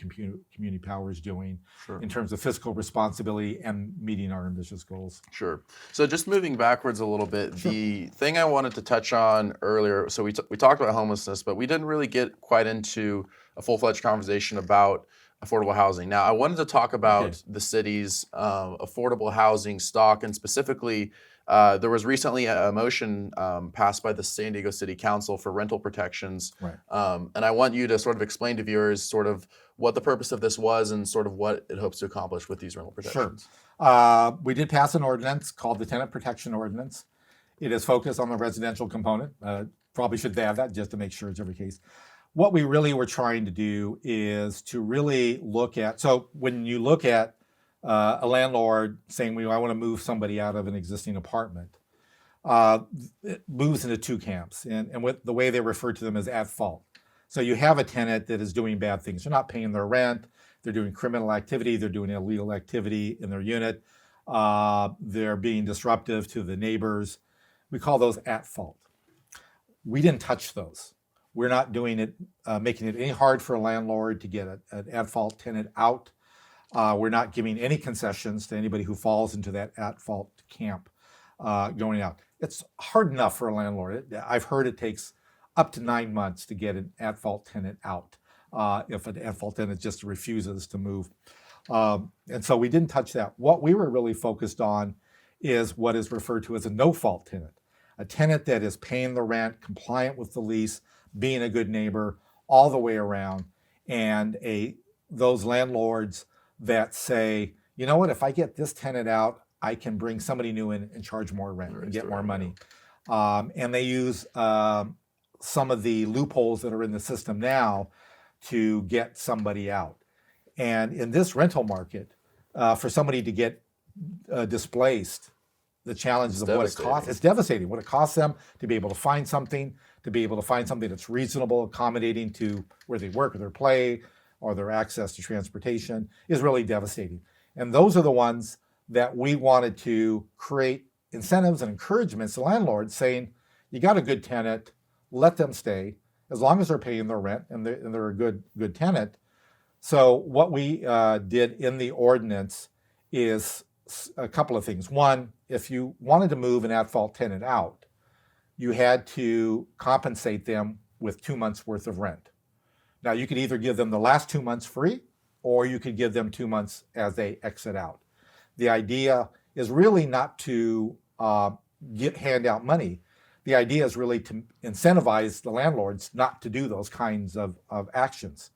Community Power is doing in terms of fiscal responsibility and meeting our ambitious goals. Sure. So just moving backwards a little bit, the thing I wanted to touch on earlier, so we talked about homelessness, but we didn't really get quite into a full-fledged conversation about affordable housing. Now, I wanted to talk about the city's affordable housing stock, and specifically, there was recently a motion passed by the San Diego City Council for rental protections. Right. And I want you to sort of explain to viewers sort of what the purpose of this was and sort of what it hopes to accomplish with these rental protections. Sure. We did pass an ordinance called the Tenant Protection Ordinance. It is focused on the residential component. Probably should have that just to make sure it's every case. What we really were trying to do is to really look at, so when you look at a landlord saying, I want to move somebody out of an existing apartment, it moves into two camps. And what the way they refer to them is at fault. So you have a tenant that is doing bad things. They're not paying their rent. They're doing criminal activity. They're doing illegal activity in their unit. They're being disruptive to the neighbors. We call those at fault. We didn't touch those. We're not doing it, making it any hard for a landlord to get an at-fault tenant out. We're not giving any concessions to anybody who falls into that at-fault camp going out. It's hard enough for a landlord. I've heard it takes up to 9 months to get an at-fault tenant out if an at-fault tenant just refuses to move. And so we didn't touch that. What we were really focused on is what is referred to as a no-fault tenant. A tenant that is paying the rent, compliant with the lease, being a good neighbor all the way around, and those landlords that say, you know what, if I get this tenant out, I can bring somebody new in and charge more rent and get more money. And they use some of the loopholes that are in the system now to get somebody out. And in this rental market, for somebody to get displaced, the challenges of what it costs, it's devastating. What it costs them to be able to find something that's reasonable, accommodating to where they work or their play or their access to transportation is really devastating. And those are the ones that we wanted to create incentives and encouragements to landlords saying, you got a good tenant, let them stay as long as they're paying their rent and they're a good tenant. So what we did in the ordinance is a couple of things. One, if you wanted to move an at-fault tenant out, you had to compensate them with 2 months worth of rent. Now you could either give them the last 2 months free, or you could give them 2 months as they exit out. The idea is really not to hand out money. The idea is really to incentivize the landlords not to do those kinds of actions.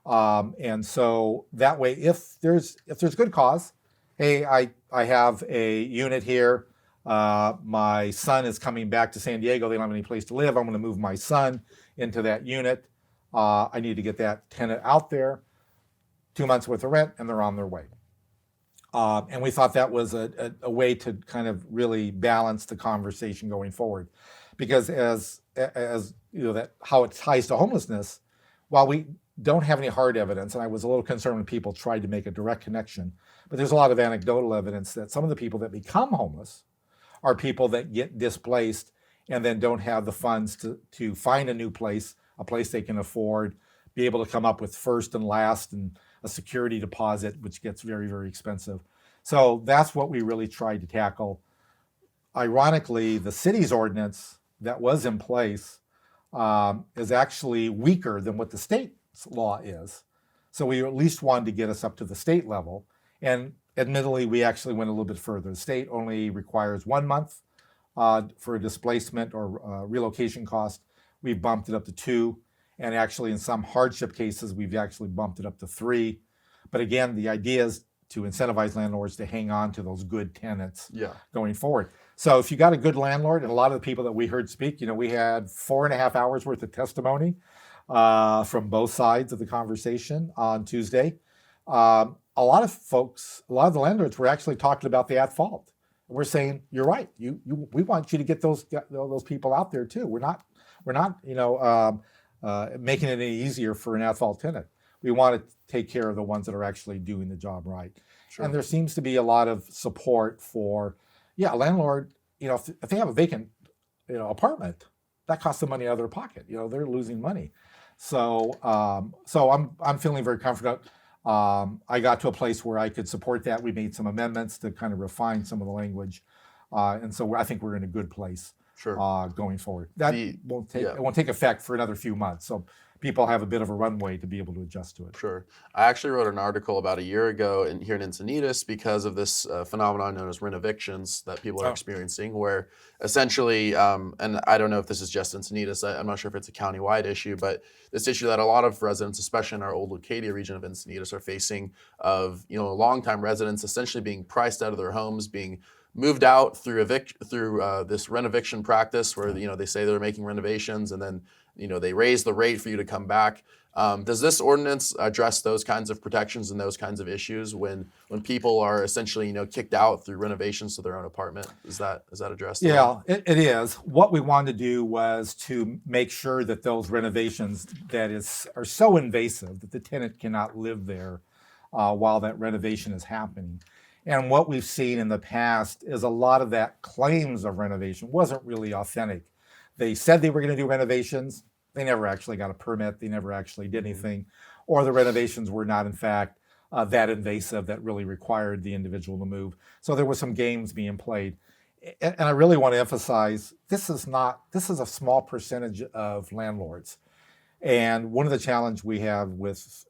And so that way, if there's good cause, hey, I have a unit here. My son is coming back to San Diego. They don't have any place to live. I'm going to move my son into that unit. I need to get that tenant out there. 2 months worth of rent, and they're on their way. And we thought that was a way to kind of really balance the conversation going forward, because as you know, that how it ties to homelessness, while we don't have any hard evidence, and I was a little concerned when people tried to make a direct connection, but there's a lot of anecdotal evidence that some of the people that become homeless are people that get displaced and then don't have the funds to find a new place, a place they can afford, be able to come up with first and last and a security deposit, which gets very, very expensive. So that's what we really tried to tackle. Ironically, the city's ordinance that was in place is actually weaker than what the state's law is. So we at least wanted to get us up to the state level. And admittedly, we actually went a little bit further. The state only requires 1 month for a displacement or relocation cost. We've bumped it up to 2. And actually, in some hardship cases, we've actually bumped it up to 3. But again, the idea is to incentivize landlords to hang on to those good tenants going forward. So if you got a good landlord, and a lot of the people that we heard speak, you know, we had 4.5 hours worth of testimony from both sides of the conversation on Tuesday. A lot of folks, a lot of the landlords were actually talking about the at fault. We're saying, you're right. We want you to get those people out there too. We're not, you know, making it any easier for an at-fault tenant. We want to take care of the ones that are actually doing the job right. Sure. And there seems to be a lot of support for, a landlord, you know, if they have a vacant apartment, that costs them money out of their pocket. They're losing money. So I'm feeling very confident. I got to a place where I could support that. We made some amendments to kind of refine some of the language, and so I think we're in a good place going forward. That it won't take effect for another few months, so people have a bit of a runway to be able to adjust to it. Sure. I actually wrote an article about a year ago here in Encinitas because of this phenomenon known as rent-evictions that people are experiencing, where essentially, and I don't know if this is just Encinitas, I'm not sure if it's a countywide issue, but this issue that a lot of residents, especially in our old Leucadia region of Encinitas, are facing of, longtime residents essentially being priced out of their homes, being moved out through this rent eviction practice where they say they're making renovations and then they raise the rate for you to come back. Does this ordinance address those kinds of protections and those kinds of issues when people are essentially kicked out through renovations to their own apartment? Is that addressed? Yeah, it is. What we wanted to do was to make sure that those renovations are so invasive that the tenant cannot live there while that renovation is happening. And what we've seen in the past is a lot of that claims of renovation wasn't really authentic. They said they were going to do renovations. They never actually got a permit. They never actually did anything. Or the renovations were not, in fact, that invasive that really required the individual to move. So there were some games being played. And I really want to emphasize, this is a small percentage of landlords. And one of the challenges we have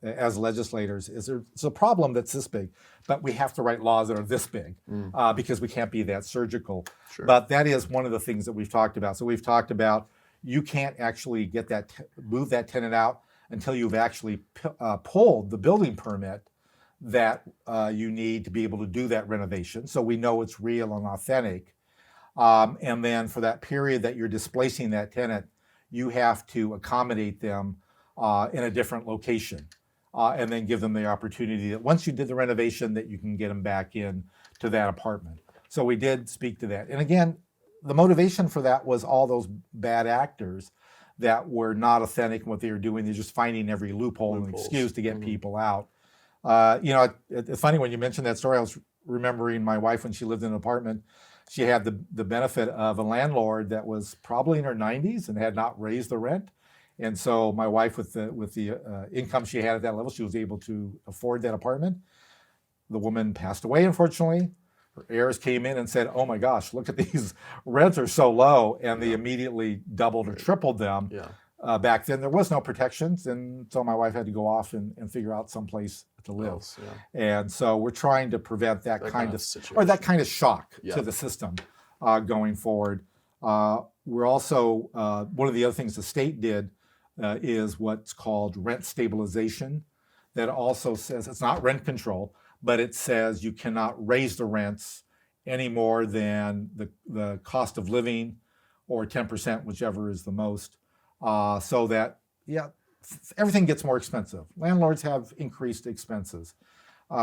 as legislators is it's a problem that's this big, but we have to write laws that are this big because we can't be that surgical. Sure. But that is one of the things that we've talked about. So we've talked about you can't actually get move that tenant out until you've actually pulled the building permit that you need to be able to do that renovation. So we know it's real and authentic. And then for that period that you're displacing that tenant, you have to accommodate them in a different location and then give them the opportunity that once you did the renovation that you can get them back in to that apartment. So we did speak to that. And again, the motivation for that was all those bad actors that were not authentic in what they were doing. They're just finding every loophole and excuse to get people out. It's funny when you mentioned that story, I was remembering my wife when she lived in an apartment. She had the benefit of a landlord that was probably in her 90s and had not raised the rent. And so my wife, with the income she had at that level, she was able to afford that apartment. The woman passed away, unfortunately. Her heirs came in and said, "Oh my gosh, look at these rents are so low," and they immediately doubled or tripled them. Back then, there was no protections, and so my wife had to go off and figure out someplace to live. And so we're trying to prevent that kind of situation, or that kind of shock to the system going forward. We're also, one of the other things the state did is what's called rent stabilization. That also says it's not rent control, but it says you cannot raise the rents any more than the cost of living or 10%, whichever is the most. So that, everything gets more expensive. Landlords have increased expenses.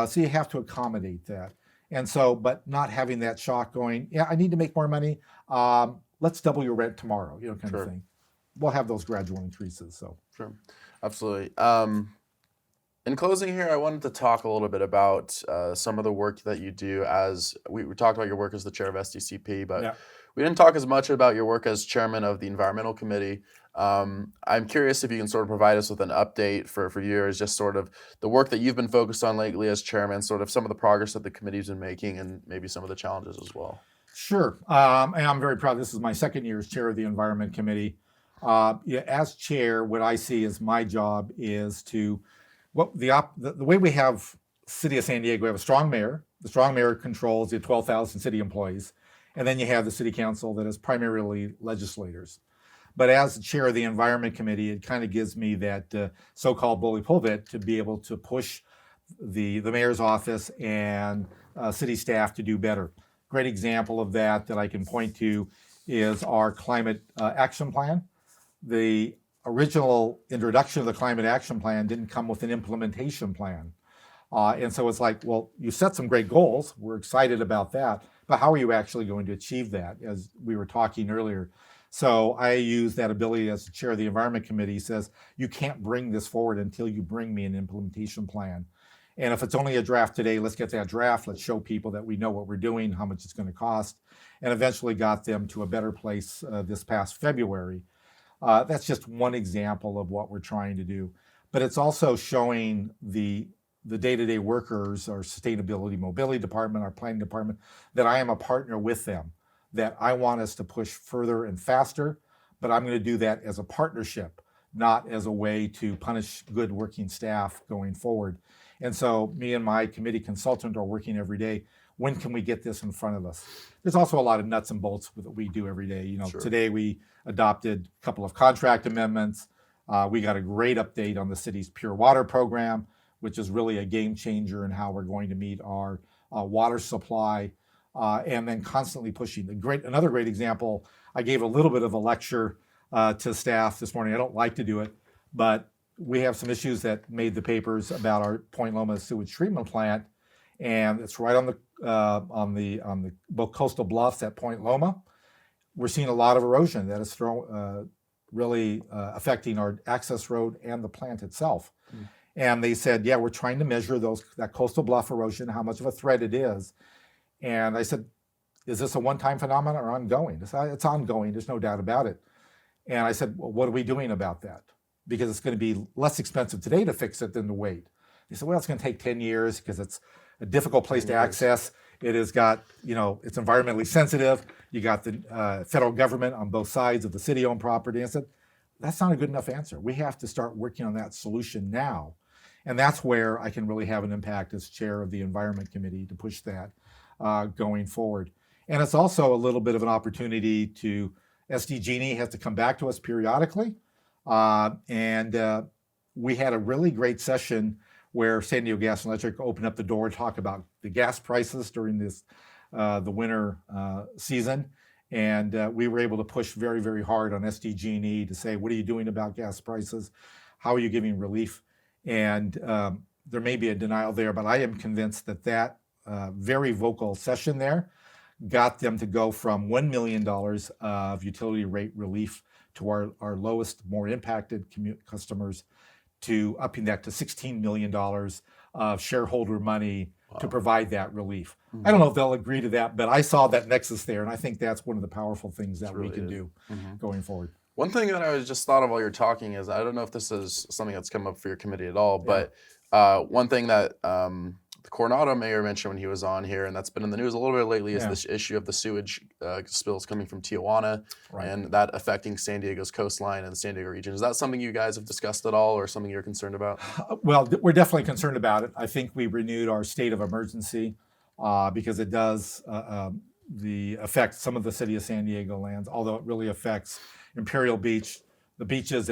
So you have to accommodate that. And so, but not having that shock going, I need to make more money. Let's double your rent tomorrow, kind of thing. We'll have those gradual increases. So sure, absolutely. In closing here, I wanted to talk a little bit about some of the work that you do as, we talked about your work as the chair of SDCP, but we didn't talk as much about your work as chairman of the Environmental Committee. I'm curious if you can sort of provide us with an update for years, just sort of the work that you've been focused on lately as chairman, sort of some of the progress that the committee's been making and maybe some of the challenges as well. Sure. And I'm very proud. This is my second year as chair of the Environment Committee. As chair, what I see as my job is to, the way we have City of San Diego, we have a strong mayor. The strong mayor controls the 12,000 city employees. And then you have the city council that is primarily legislators. But as the chair of the Environment Committee, it kind of gives me that so-called bully pulpit to be able to push the mayor's office and city staff to do better. Great example of that I can point to is our climate action plan. The original introduction of the climate action plan didn't come with an implementation plan. And so it's like, well, you set some great goals. We're excited about that. But how are you actually going to achieve that, as we were talking earlier? So I use that ability as the chair of the Environment Committee, says, you can't bring this forward until you bring me an implementation plan. And if it's only a draft today, let's get that draft. Let's show people that we know what we're doing, how much it's going to cost, and eventually got them to a better place this past February. That's just one example of what we're trying to do. But it's also showing the day-to-day workers, our sustainability mobility department, our planning department, that I am a partner with them, that I want us to push further and faster, but I'm going to do that as a partnership, not as a way to punish good working staff going forward. And so me and my committee consultant are working every day. When can we get this in front of us? There's also a lot of nuts and bolts that we do every day. Sure. Today we adopted a couple of contract amendments. We got a great update on the city's pure water program, which is really a game changer in how we're going to meet our water supply, and then constantly pushing. Another great example, I gave a little bit of a lecture to staff this morning. I don't like to do it, but we have some issues that made the papers about our Point Loma sewage treatment plant, and it's right on the both coastal bluffs at Point Loma. We're seeing a lot of erosion that is really affecting our access road and the plant itself. And they said, yeah, we're trying to measure that coastal bluff erosion, how much of a threat it is. And I said, is this a one-time phenomenon or ongoing? It's ongoing, there's no doubt about it. And I said, well, what are we doing about that? Because it's going to be less expensive today to fix it than to wait. He said, well, it's going to take 10 years because it's a difficult place to access. It has got, it's environmentally sensitive. You got the federal government on both sides of the city-owned property. I said, that's not a good enough answer. We have to start working on that solution now. And that's where I can really have an impact as chair of the Environment Committee to push that going forward. And it's also a little bit of an opportunity to, SDGE has to come back to us periodically. And we had a really great session where San Diego Gas and Electric opened up the door to talk about the gas prices during the winter season. And we were able to push very, very hard on SDGE to say, what are you doing about gas prices? How are you giving relief? And there may be a denial there, but I am convinced that very vocal session there got them to go from $1 million of utility rate relief to our lowest, more impacted customers, to upping that to $16 million of shareholder money to provide that relief. Mm-hmm. I don't know if they'll agree to that, but I saw that nexus there, and I think that's one of the powerful things that we can do going forward. One thing that I was just thought of while you're talking is, I don't know if this is something that's come up for your committee at all, but one thing that the Coronado mayor mentioned when he was on here, and that's been in the news a little bit lately, is this issue of the sewage spills coming from Tijuana, and that affecting San Diego's coastline and the San Diego region. Is that something you guys have discussed at all, or something you're concerned about? Well, we're definitely concerned about it. I think we renewed our state of emergency because it does affect some of the city of San Diego lands, although it really affects Imperial Beach, the beaches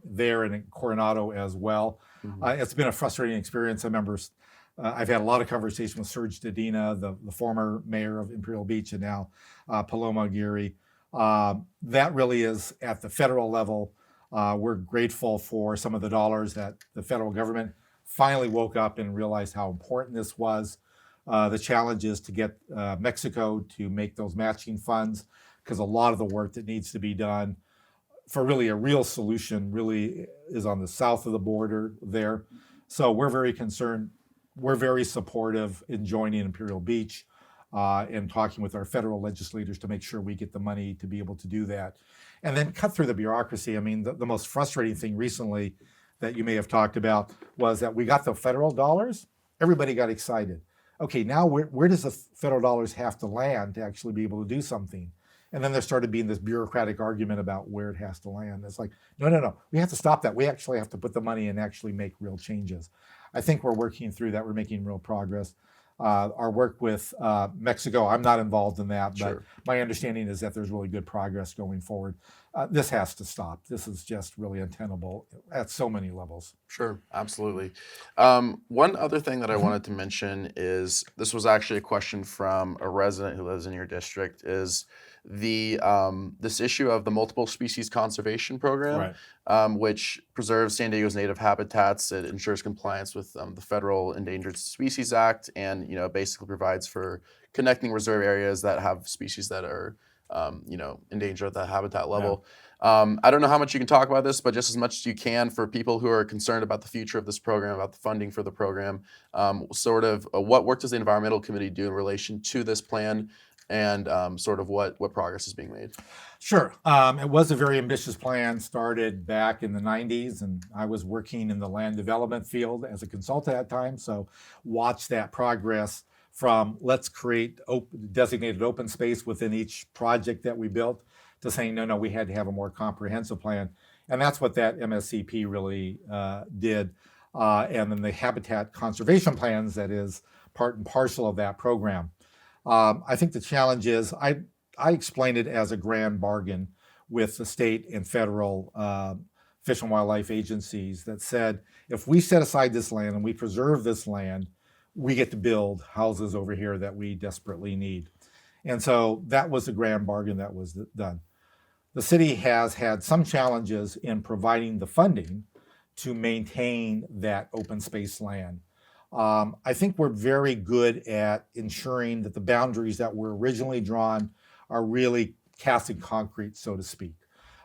there and in Coronado as well. Mm-hmm. It's been a frustrating experience. I remember I've had a lot of conversations with Serge Dedina, the former mayor of Imperial Beach, and now Paloma Aguirre. That really is at the federal level. We're grateful for some of the dollars that the federal government finally woke up and realized how important this was. The challenge is to get Mexico to make those matching funds, because a lot of the work that needs to be done for really a real solution really is on the south of the border there. So we're very concerned. We're very supportive in joining Imperial Beach and talking with our federal legislators to make sure we get the money to be able to do that. And then cut through the bureaucracy. I mean, the most frustrating thing recently that you may have talked about was that we got the federal dollars. Everybody got excited. Okay, now where does the federal dollars have to land to actually be able to do something? And then there started being this bureaucratic argument about where it has to land. It's like, no. We have to stop that. We actually have to put the money and actually make real changes. I think we're working through that. We're making real progress. Our work with Mexico, I'm not involved in that, but my understanding is that there's really good progress going forward. This has to stop. This is just really untenable at so many levels. Sure, absolutely. One other thing that I wanted to mention is, this was actually a question from a resident who lives in your district, is this issue of the multiple species conservation program, which preserves San Diego's native habitats. It ensures compliance with the Federal Endangered Species Act, and basically provides for connecting reserve areas that have species that are endanger the habitat level. I don't know how much you can talk about this, but just as much as you can for people who are concerned about the future of this program, about the funding for the program, what work does the environmental committee do in relation to this plan, and what progress is being made? Sure. It was a very ambitious plan, started back in the 90s, and I was working in the land development field as a consultant at that time. So watched that progress from let's create designated open space within each project that we built to saying, no, we had to have a more comprehensive plan. And that's what that MSCP really did. And then the habitat conservation plans, that is part and parcel of that program. I think the challenge is I explained it as a grand bargain with the state and federal fish and wildlife agencies that said, if we set aside this land and we preserve this land, we get to build houses over here that we desperately need. And so that was the grand bargain that was done. The city has had some challenges in providing the funding to maintain that open space land. I think we're very good at ensuring that the boundaries that were originally drawn are really cast in concrete, so to speak.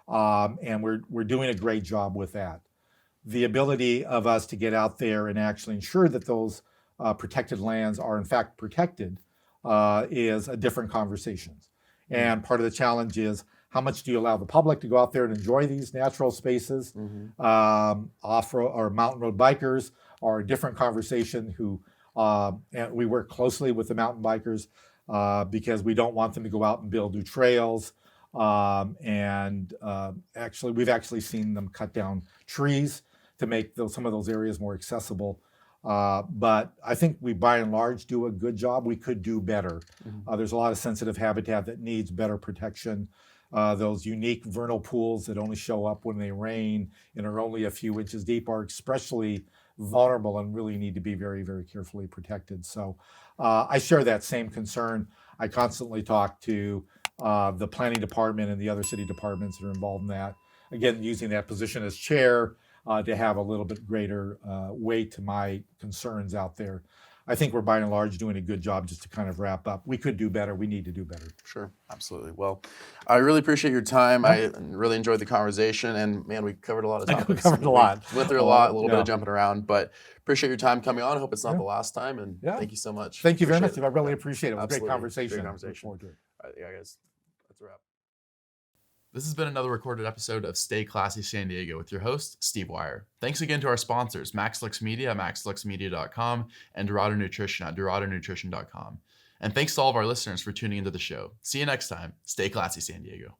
And we're doing a great job with that. The ability of us to get out there and actually ensure that those protected lands are in fact protected is a different conversation. And part of the challenge is, how much do you allow the public to go out there and enjoy these natural spaces? Off-road or mountain road bikers are a different conversation and we work closely with the mountain bikers because we don't want them to go out and build new trails. Actually, we've actually seen them cut down trees to make some of those areas more accessible. But I think we, by and large, do a good job. We could do better. There's a lot of sensitive habitat that needs better protection. Those unique vernal pools that only show up when they rain and are only a few inches deep are especially vulnerable and really need to be very, very carefully protected. So I share that same concern. I constantly talk to the planning department and the other city departments that are involved in that. Again, using that position as chair to have a little bit greater weight to my concerns out there. I think we're by and large doing a good job. Just to kind of wrap up, we could do better. We need to do better. Sure, absolutely. Well, I really appreciate your time. I really enjoyed the conversation, and man, we covered a lot of topics. We covered a lot. Went through a little bit of jumping around, but appreciate your time coming on. I hope it's not the last time, and thank you so much. Thank you very much. I really appreciate it. It was a great conversation. Great conversation. Look forward to it. Yeah, guys, that's a wrap. This has been another recorded episode of Stay Classy San Diego with your host, Steve Wire. Thanks again to our sponsors, MaxLux Media, maxluxmedia.com, and Dorado Nutrition at doradonutrition.com. And thanks to all of our listeners for tuning into the show. See you next time. Stay classy, San Diego.